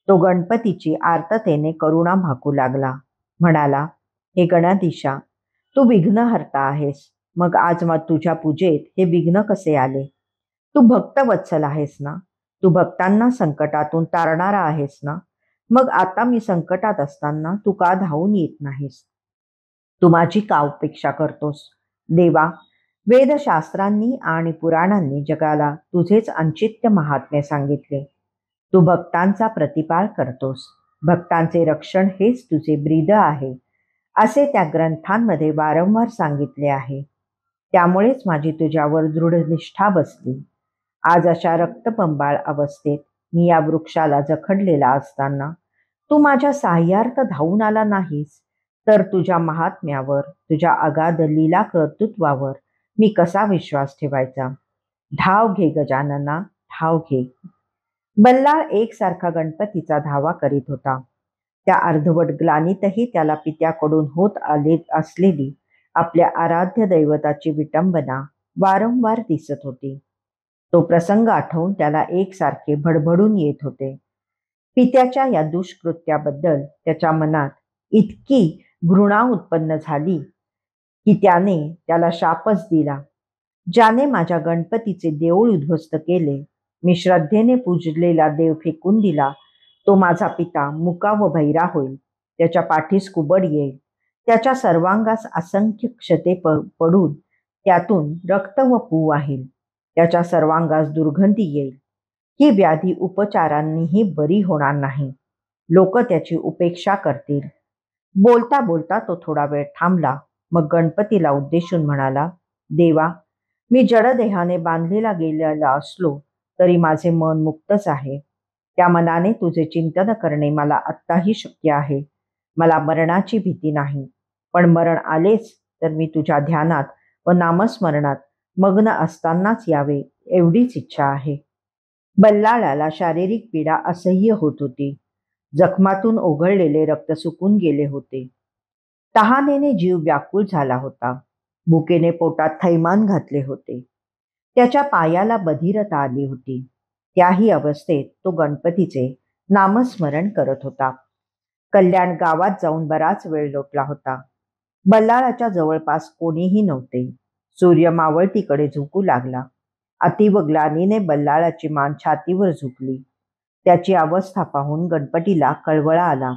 तो गणपतीची आर्ततेने करुणा भाकू लागला. म्हणाला, हे गणाधीशा, तू विघ्नहर्ता आहेस. मग आज तुझ्या पूजेत हे विघ्न कसे आले? तू भक्तवत्सल आहेस ना? तू भक्तांना संकटातून तारणारा आहेस ना? मग आता मी संकटात असताना तू का धावून येत नाहीस? तू माझी का अपेक्षा करतोस? देवा, वेदशास्त्रांनी आणि पुराणांनी जगाला तुझेच अंचित्य महात्म्य सांगितले. तू भक्तांचा प्रतिपाळ करतोस. भक्तांचे रक्षण हेच तुझे ब्रीद आहे, असे त्या ग्रंथांमध्ये वारंवार सांगितले आहे. त्यामुळेच माझी तुझ्यावर दृढ निष्ठा बसली. आज अशा रक्तबंबाळ अवस्थेत मी या वृक्षाला जखडलेला असताना तू माझ्या साह्यार्थ धावून आला नाहीस, तर तुझ्या महात्म्यावर, तुझ्या अगाध लीला कर्तृत्वावर मी कसा विश्वास ठेवायचा? धाव घे गजानना, धाव घे. बल्लाळ एकसारखा गणपतीचा धावा करीत होता. त्या अर्धवट ग्लानीतही त्याला पित्याकडून होत आले असलेली आपल्या आराध्य दैवताची विटंबना वारंवार दिसत होती. तो प्रसंग आठवून त्याला एकसारखे भडभडून येत होते. पित्याच्या या दुष्कृत्याबद्दल त्याच्या मनात इतकी घृणा उत्पन्न झाली की त्याने त्याला शापच दिला. ज्याने माझ्या गणपतीचे देऊळ उद्ध्वस्त केले, मी श्रद्धेने पूजलेला देव फेकून दिला, तो माझा पिता मुका व भैरा होईल. त्याच्या पाठीस कुबड येईल. त्याच्या सर्वांगास असंख्य क्षते पडून त्यातून रक्त व पू वाहील. त्याच्या सर्वांगास दुर्गंधी येईल. ही व्याधी उपचारांनीही बरी होणार नाही. लोक त्याची उपेक्षा करतील. बोलता बोलता तो थोडा वेळ थांबला. मग गणपतीला उद्देशून म्हणाला, देवा, मी जडदेहाने बांधलेला गेलेला असलो तरी माझे मन मुक्तच आहे. त्या मनाने तुझे चिंतन करणे मला आत्ताही शक्य आहे. मला मरणाची भीती नाही. पण मरण आलेच तर मी तुझ्या ध्यानात व नामस्मरणात मग्न असतानाच यावे, एवढीच इच्छा आहे. बल्लाळाला शारीरिक पीडा असह्य होत होती. जखमातून ओघळलेले रक्त सुकून गेले होते. तहानेने जीव व्याकुळ झाला होता. भुकेने पोटात थैमान घातले होते. त्याच्या पायाला बधिरता आली होती. त्याही अवस्थेत तो गणपतीचे नामस्मरण करत होता. कल्याण गावात जाऊन बराच वेळ लोटला होता. बल्लाळाच्या जवळपास कोणीही नव्हते. सूर्य मावळतीकडे झुकू लागला. अतीव ग्लानीने बल्लाळाची मान छातीवर झुकली. त्याची अवस्था पाहून गणपतीला कळवळा आला.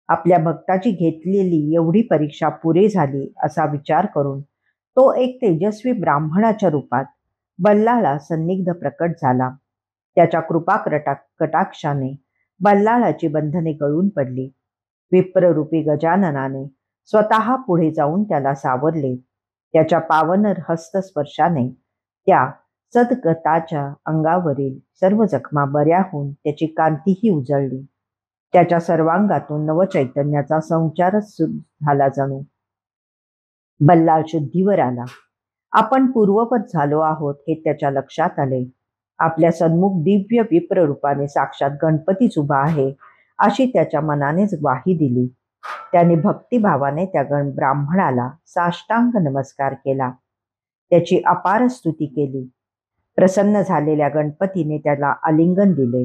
आपल्या भक्ताची घेतलेली एवढी परीक्षा पुरे झाली असा विचार करून तो एक तेजस्वी ब्राह्मणाच्या रूपात बल्लाळा सन्निग्ध प्रकट झाला. त्याच्या कृपा कटाक्षाने बल्लाळाची बंधने गळून पडली. विप्ररूपी गजाननाने स्वतः पुढे जाऊन त्याला सावरले. त्याच्या पावन हस्तस्पर्शाने त्या सद्गताच्या अंगावरील सर्व जखमा बऱ्या होऊन त्याची कांतीही उजळली. त्याच्या सर्वांगातून नवचैतन्याचा संचारच झाला जणू. बल्लाळ शुद्धीवर आला. आपण पूर्ववत झालो आहोत हे त्याच्या लक्षात आले. आपल्या सन्मुख दिव्य विप्र रूपाने साक्षात गणपतीच उभा आहे अशी त्याच्या मनानेच ग्वाही दिली. त्याने भक्तिभावाने त्या ब्राह्मणाला साष्टांग नमस्कार केला. त्याची अपार स्तुती केली. प्रसन्न झालेल्या गणपतीने त्याला आलिंगन दिले.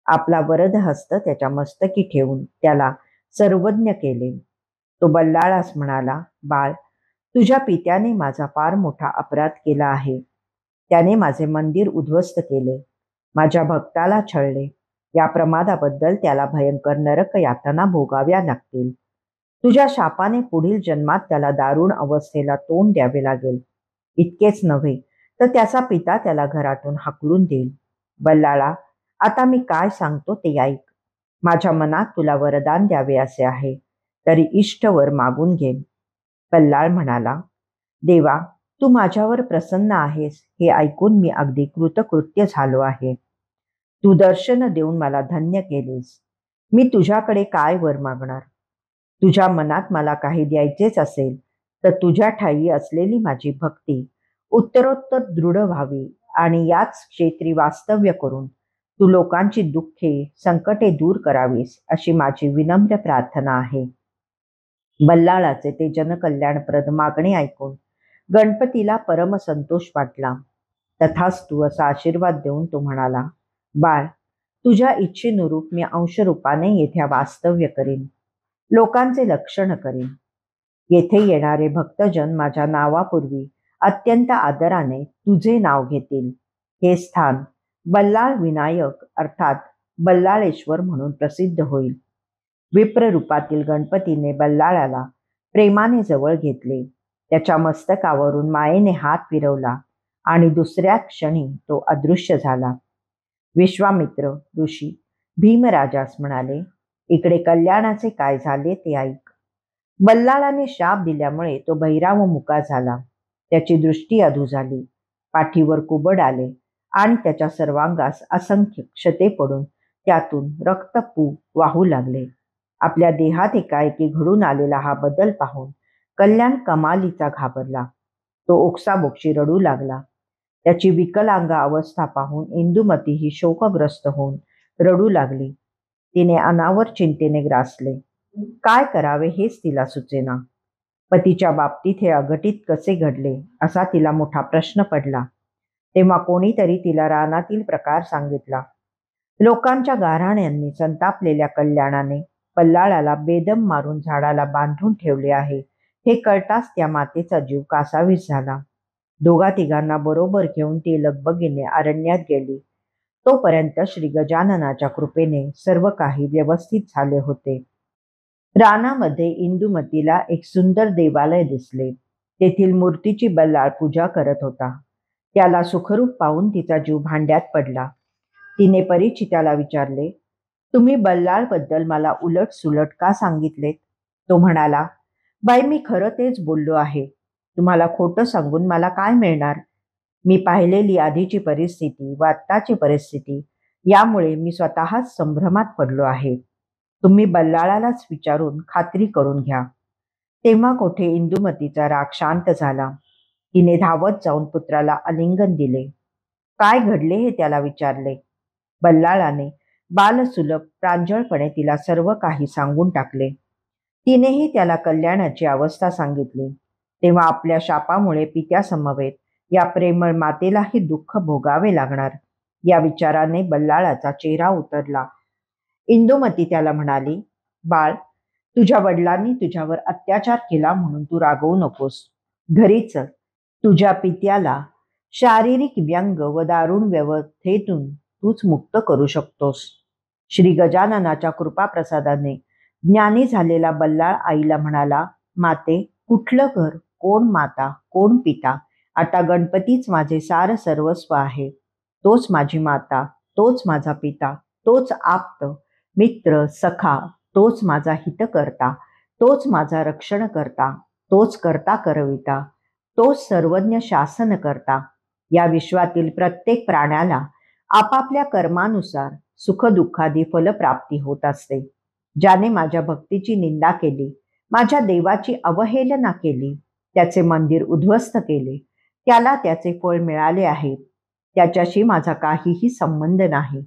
आपला वरद हस्त त्याच्या मस्तकी ठेवून त्याला सर्वज्ञ केले. तो बल्लाळास म्हणाला, बाळ, तुझ्या पित्याने माझा फार मोठा अपराध केला आहे. त्याने माझे मंदिर उद्ध्वस्त केले. माझ्या भक्ताला छळले. या प्रमादाबद्दल त्याला भयंकर नरक यातना भोगाव्या लागतील. तुझ्या शापाने पुढील जन्मात त्याला दारुण अवस्थेला तोंड द्यावे लागेल. इतकेच नव्हे तर त्याचा पिता त्याला घरातून हाकलून देईल. बल्लाळा, आता मी काय सांगतो ते ऐक. माझ्या मनात तुला वरदान द्यावे असे आहे, तरी इष्टवर मागून घे. बल्लाळ म्हणाला, देवा, तू माझ्यावर प्रसन्न आहेस हे ऐकून मी अगदी कृतकृत्य झालो आहे. तू दर्शन देऊन मला धन्य केलेस. मी तुझ्याकडे काय वर मागणार? तुझ्या मनात मला काही द्यायचेच असेल तर तुझ्या ठायी असलेली माझी भक्ती उत्तरोत्तर दृढ व्हावी आणि याच क्षेत्री वास्तव्य करून तू लोकांची दुःखे संकटे दूर करावीस अशी माझी विनम्र प्रार्थना आहे. बल्लाळाचे ते जनकल्याणप्रद मागणे ऐकून गणपतीला परमसंतोष वाटला. तथास्तु असा आशीर्वाद देऊन तो म्हणाला, बाळ, तुझ्या इच्छेनुरूप मी अंशरूपाने येथे वास्तव्य करीन, लोकांचे लक्षण करीन. येथे येणारे भक्तजन माझ्या नावापूर्वी अत्यंत आदराने तुझे नाव घेतील. हे स्थान बल्लाळ विनायक अर्थात बल्लाळेश्वर म्हणून प्रसिद्ध होईल. विप्र रूपातील गणपतीने बल्लाळाला प्रेमाने जवळ घेतले. त्याच्या मस्तकावरून मायेने हात फिरवला आणि दुसऱ्या क्षणी तो अदृश्य झाला. विश्वामित्र ऋषी भीमराजास म्हणाले, इकडे कल्याणाचे काय झाले ते ऐक. बल्लाळाने शाप दिल्यामुळे तो बहिरा व मुका झाला. त्याची दृष्टी अधू झाली, पाठीवर कुबड आले आणि त्याच्या सर्वांगास असंख्य क्षते पडून त्यातून रक्तपू वाहू लागले. आपल्या देहात एकाएकी घडून आलेला हा बदल पाहून कल्याण कमालीचा घाबरला. तो ओक्साबोक्षी रडू लागला. त्याची विकलांग अवस्था पाहून इंदुमती ही शोकग्रस्त होऊन रडू लागली. तिने अनावर चिंतेने ग्रासले. काय करावे हेच तिला सुचेना. पतीच्या बाबतीत हे अघटित कसे घडले असा तिला मोठा प्रश्न पडला. तेव्हा कोणीतरी तिला रानातील प्रकार सांगितला. लोकांच्या गाऱ्हाण्यांनी संतापलेल्या कल्याणाने बल्लाळाला बेदम मारून झाडाला बांधून ठेवले आहे हे कळताच त्या मातेचा जीव कासावीस झाला. दोघा तिघांना बरोबर घेऊन ती लगबगीने अरण्यात गेली. तोपर्यंत श्री गजाननाच्या कृपेने सर्व काही व्यवस्थित झाले होते. रानामध्ये इंदुमतीला एक सुंदर देवालय दिसले. तेथील मूर्तीची बल्लाळ पूजा करत होता. त्याला सुखरूप पाहून तिचा जीव भांड्यात पडला. तिने परिचिताला विचारले, तुम्ही बल्लाळबद्दल मला उलट सुलट का सांगितलेत? तो म्हणाला, बाई, मी खरं तेच बोललो आहे. तुम्हाला खोटं सांगून मला काय मिळणार? मी पाहिलेली आधीची परिस्थिती व आत्ताची परिस्थिती यामुळे मी स्वतःच संभ्रमात पडलो आहे. तुम्ही बल्लाळालाच विचारून खात्री करून घ्या. तेव्हा कोठे इंदुमतीचा राग शांत झाला. तिने धावत जाऊन पुत्राला आलिंगन दिले. काय घडले हे त्याला विचारले. बल्लाळाने बालसुलभ प्रांजळपणे तिला सर्व काही सांगून टाकले. तिनेही त्याला कल्याणाची अवस्था सांगितली. तेव्हा आपल्या शापामुळे पित्यासमवेत या प्रेमळ मातेलाही दुःख भोगावे लागणार या विचाराने बल्लाळाचा चेहरा उतरला. इंदुमती त्याला म्हणाली, बाळ, तुझ्या वडिलांनी तुझ्यावर अत्याचार केला म्हणून तू रागवू नकोस. घरी चल. तुझ्या पित्याला शारीरिक व्यंग व दारुण व्यवस्थेतून तूच मुक्त करू शकतोस. श्री गजाननाच्या कृपाप्रसादाने ज्ञानी झालेला बल्लाळ आईला म्हणाला, माते, कुठलं घर, कोण माता, कोण पिता? आता गणपतीच माझे सार सर्वस्व आहे. तोच माझी माता, तोच माझा पिता, तोच आप्त मित्र सखा, तोच माझा हितकर्ता, तोच माझा रक्षण करता, तोच करता करविता, तोच सर्वज्ञ शासन करता. या विश्वातील प्रत्येक प्राण्याला आपापल्या कर्मानुसार सुखदुःखादी फलप्राप्ती होत असते. ज्याने माझ्या भक्तीची निंदा केली, माझ्या देवाची अवहेलना केली, त्याचे मंदिर उद्ध्वस्त केले, त्याला त्याचे फळ मिळाले आहे. त्याच्याशी माझा काहीही संबंध नाही.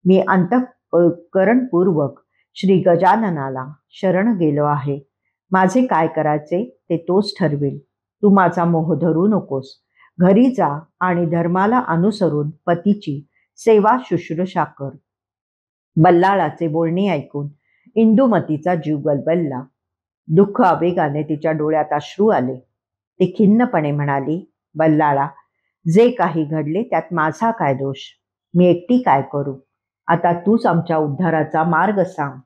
मी अंतःकरणपूर्वक श्री गजाननाला शरण गेलो आहे. माझे काय करायचे ते तोच ठरवेल. तू माझा मोह धरू नकोस. घरी जा आणि धर्माला अनुसरून पतीची सेवा शुश्रूषा कर. बल्लाळाचे बोलणे ऐकून इंदुमतीचा जीव गलबलला. दुःख आवेगाने तिच्या डोळ्यात अश्रू आले. ती खिन्नपणे म्हणाली, बल्लाळा, जे काही घडले त्यात माझा काय दोष? मी एकटी काय करू? आता तूच आमच्या उद्धाराचा मार्ग सांग.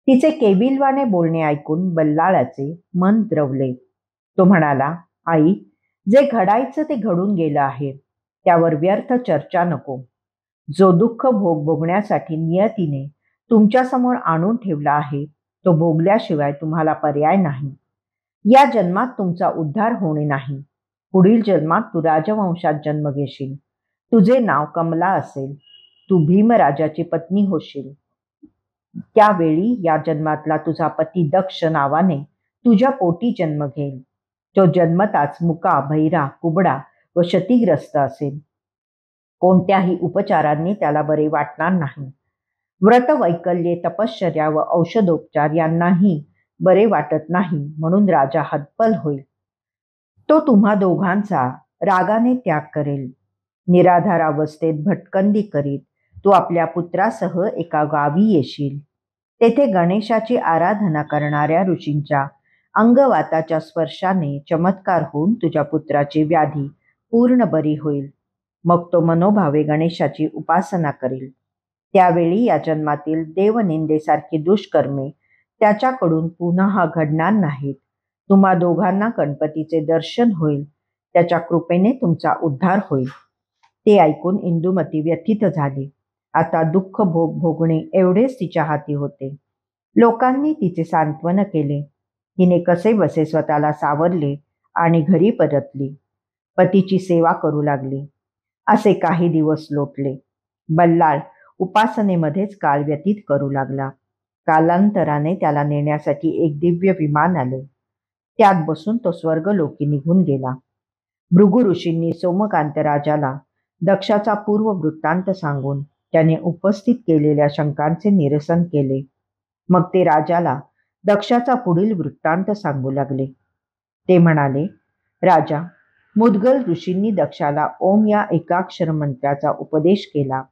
तिचे केविलवाने बोलणे ऐकून बल्लाळाचे मन द्रवले. तो म्हणाला, आई, जे घडायचं ते घडून गेलं आहे. त्यावर व्यर्थ चर्चा नको. जो दुःख भोगण्यासाठी नियतीने तुमच्या समोर आणून ठेवला आहे तो भोगल्याशिवाय तुम्हाला पर्याय नाही. या जन्मात तुमचा उद्धार होणे नाही. पुढील जन्मात तू राजवंशात जन्म घेशील. तुझे नाव कमला असेल. तू भीमराजाची पत्नी होशील. त्यावेळी या जन्मातला तुझा पती दक्ष नावाने तुझ्या पोटी जन्म घेईल. तो जन्मताच मुका, बहिरा, कुबडा व क्षतिग्रस्त असेल. कोणत्याही उपचारांनी त्याला बरे वाटणार नाही. व्रत, वैकल्ये, तपश्चर्या व औषधोपचार यांनाही बरे वाटत नाही, म्हणून राजा हतबल होईल. तो तुम्हा दोघांचा रागाने त्याग करेल. निराधार अवस्थेत भटकंती करीत तू आपल्या पुत्रासह एका गावी येशील. तेथे गणेशाची आराधना करणाऱ्या ऋषींच्या अंगवाताच्या स्पर्शाने चमत्कार होऊन तुझ्या पुत्राची व्याधी पूर्ण बरी होईल. मग तो मनोभावे गणेशाची उपासना करेल. त्यावेळी या जन्मातील देवनिंदेसारखी दुष्कर्मे त्याच्याकडून पुन्हा घडणार नाहीत. तुम्हा दोघांना गणपतीचे दर्शन होईल. त्याच्या कृपेने तुमचा उद्धार होईल. ते ऐकून इंदुमती व्यथित झाली. आता दुःख भोगणे एवढेच तिच्या हाती होते. लोकांनी तिचे सांत्वन केले. तिने कसे बसे स्वतःला सावरले आणि घरी परतली. पतीची सेवा करू लागली. असे काही दिवस लोटले. बल्लाळ उपासनेमध्येच काळ व्यतीत करू लागला. कालांतराने त्याला नेण्यासाठी एक दिव्य विमान आले. त्यात बसून तो स्वर्गलोकी निघून गेला. भृगु ऋषींनी सोमकांत राजाला दक्षाचा पूर्व वृत्तांत सांगून त्याने उपस्थित केलेल्या शंकांचे निरसन केले. मग ते राजाला दक्षाचा पुढील वृत्तांत सांगू लागले. ते म्हणाले, राजा, मुद्गल ऋषींनी दक्षाला ओम या एकाक्षर मंत्राचा उपदेश केला.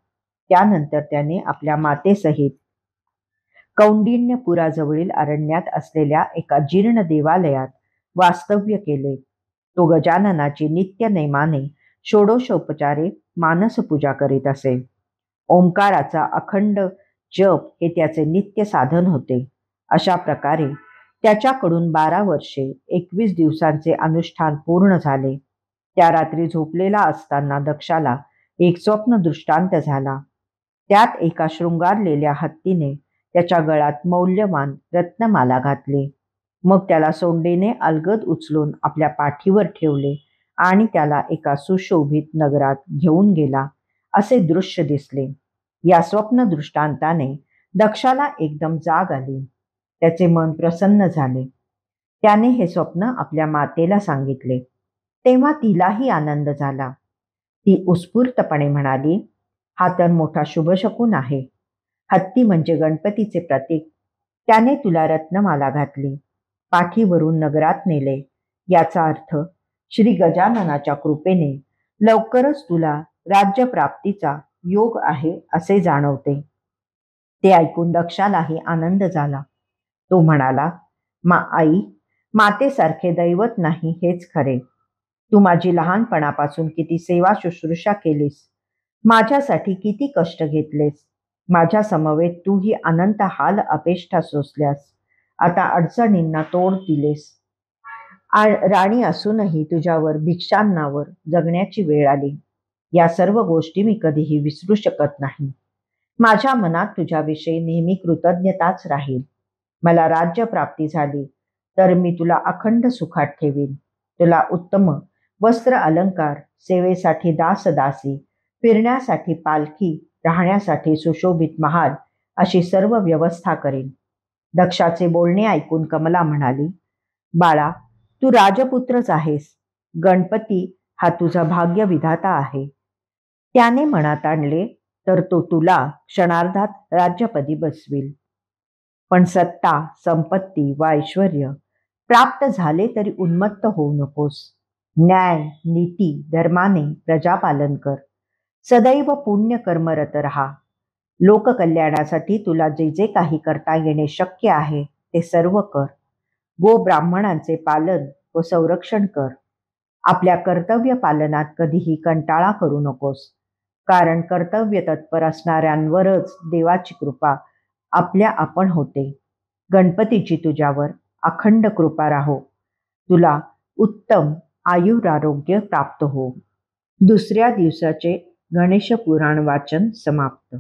त्यानंतर त्याने आपल्या मातेसहित कौंडिण्यपुराजवळील अरण्यात असलेल्या एका जीर्ण देवालयात वास्तव्य केले. तो गजाननाची नित्य नेमाने षोडशोपचारे मानसपूजा करीत असे. ओंकाराचा अखंड जप हे त्याचे नित्य साधन होते. अशा प्रकारे त्याच्याकडून 12 वर्षे 21 दिवसांचे अनुष्ठान पूर्ण झाले. त्या रात्री झोपलेला असताना दक्षाला एक स्वप्न दृष्टांत झाला. त्यात एका शृंगारलेल्या हत्तीने त्याच्या गळ्यात मौल्यवान रत्नमाला घातली. मग त्याला सोंडेने अलगद उचलून आपल्या पाठीवर ठेवले आणि त्याला एका सुशोभित नगरात घेऊन गेला, असे दृश्य दिसले. या स्वप्न दृष्टांताने दक्षाला एकदम जाग आली. त्याचे मन प्रसन्न झाले. त्याने हे स्वप्न आपल्या मातेला सांगितले. तेव्हा तिलाही आनंद झाला. ती उत्स्फूर्तपणे म्हणाली, हा तर मोठा शुभशकुन आहे. हत्ती म्हणजे गणपतीचे प्रतीक. त्याने तुला रत्नमाला घातली, पाठीवरून नगरात नेले. याचा अर्थ श्री गजाननाच्या कृपेने लवकरच तुला राज्यप्राप्तीचा योग आहे असे जाणवते. ते ऐकून दक्षालाही आनंद झाला. तो म्हणाला, आई, मातेसारखे दैवत नाही हेच खरे. तू माझी लहानपणापासून किती सेवा शुश्रूषा केलीस. माझ्यासाठी किती कष्ट घेतलेस. माझ्या समवेत तू ही अनंत हाल अपेष्टा सोसल्यास. आता अडचणींना तोड दिलेस. राणी असूनही तुझ्यावर भिक्षांनावर जगण्याची वेळ आली. या सर्व गोष्टी मी कधीही विसरू शकत नाही. माझ्या मनात तुझ्याविषयी नेहमी कृतज्ञताच राहील. मला राज्य प्राप्ती झाली तर मी तुला अखंड सुखात ठेवीन. तुला उत्तम वस्त्र अलंकार, सेवेसाठी दासदासी, फिरण्यासाठी पालखी, राहण्यासाठी सुशोभित महाल अशी सर्व व्यवस्था करेन. दक्षाचे बोलणे ऐकून कमला म्हणाली, बाळा, तू राजपुत्रच आहेस. गणपती हा तुझा भाग्य विधाता आहे. त्याने मनात आणले तर तो तुला क्षणार्धात राज्यपदी बसविल. पण सत्ता, संपत्ती व ऐश्वर प्राप्त झाले तरी उन्मत्त होऊ नकोस. न्याय, नीती, धर्माने प्रजापालन कर. सदैव पुण्य कर्मरत रहा. लोककल्याणासाठी तुला जे जे काही करता येणे शक्य आहे ते सर्व कर. गो ब्राह्मणांचे पालन व संरक्षण कर. आपल्या कर्तव्य पालनात कधीही कंटाळा करू नकोस, कारण कर्तव्य तत्पर असणाऱ्यांवरच देवाची कृपा आपल्या आपण होते. गणपतीची तुझ्यावर अखंड कृपा राहो. तुला उत्तम आयुरारोग्य प्राप्त हो. दुसऱ्या दिवसाचे गणेश पुराण वाचन समाप्त.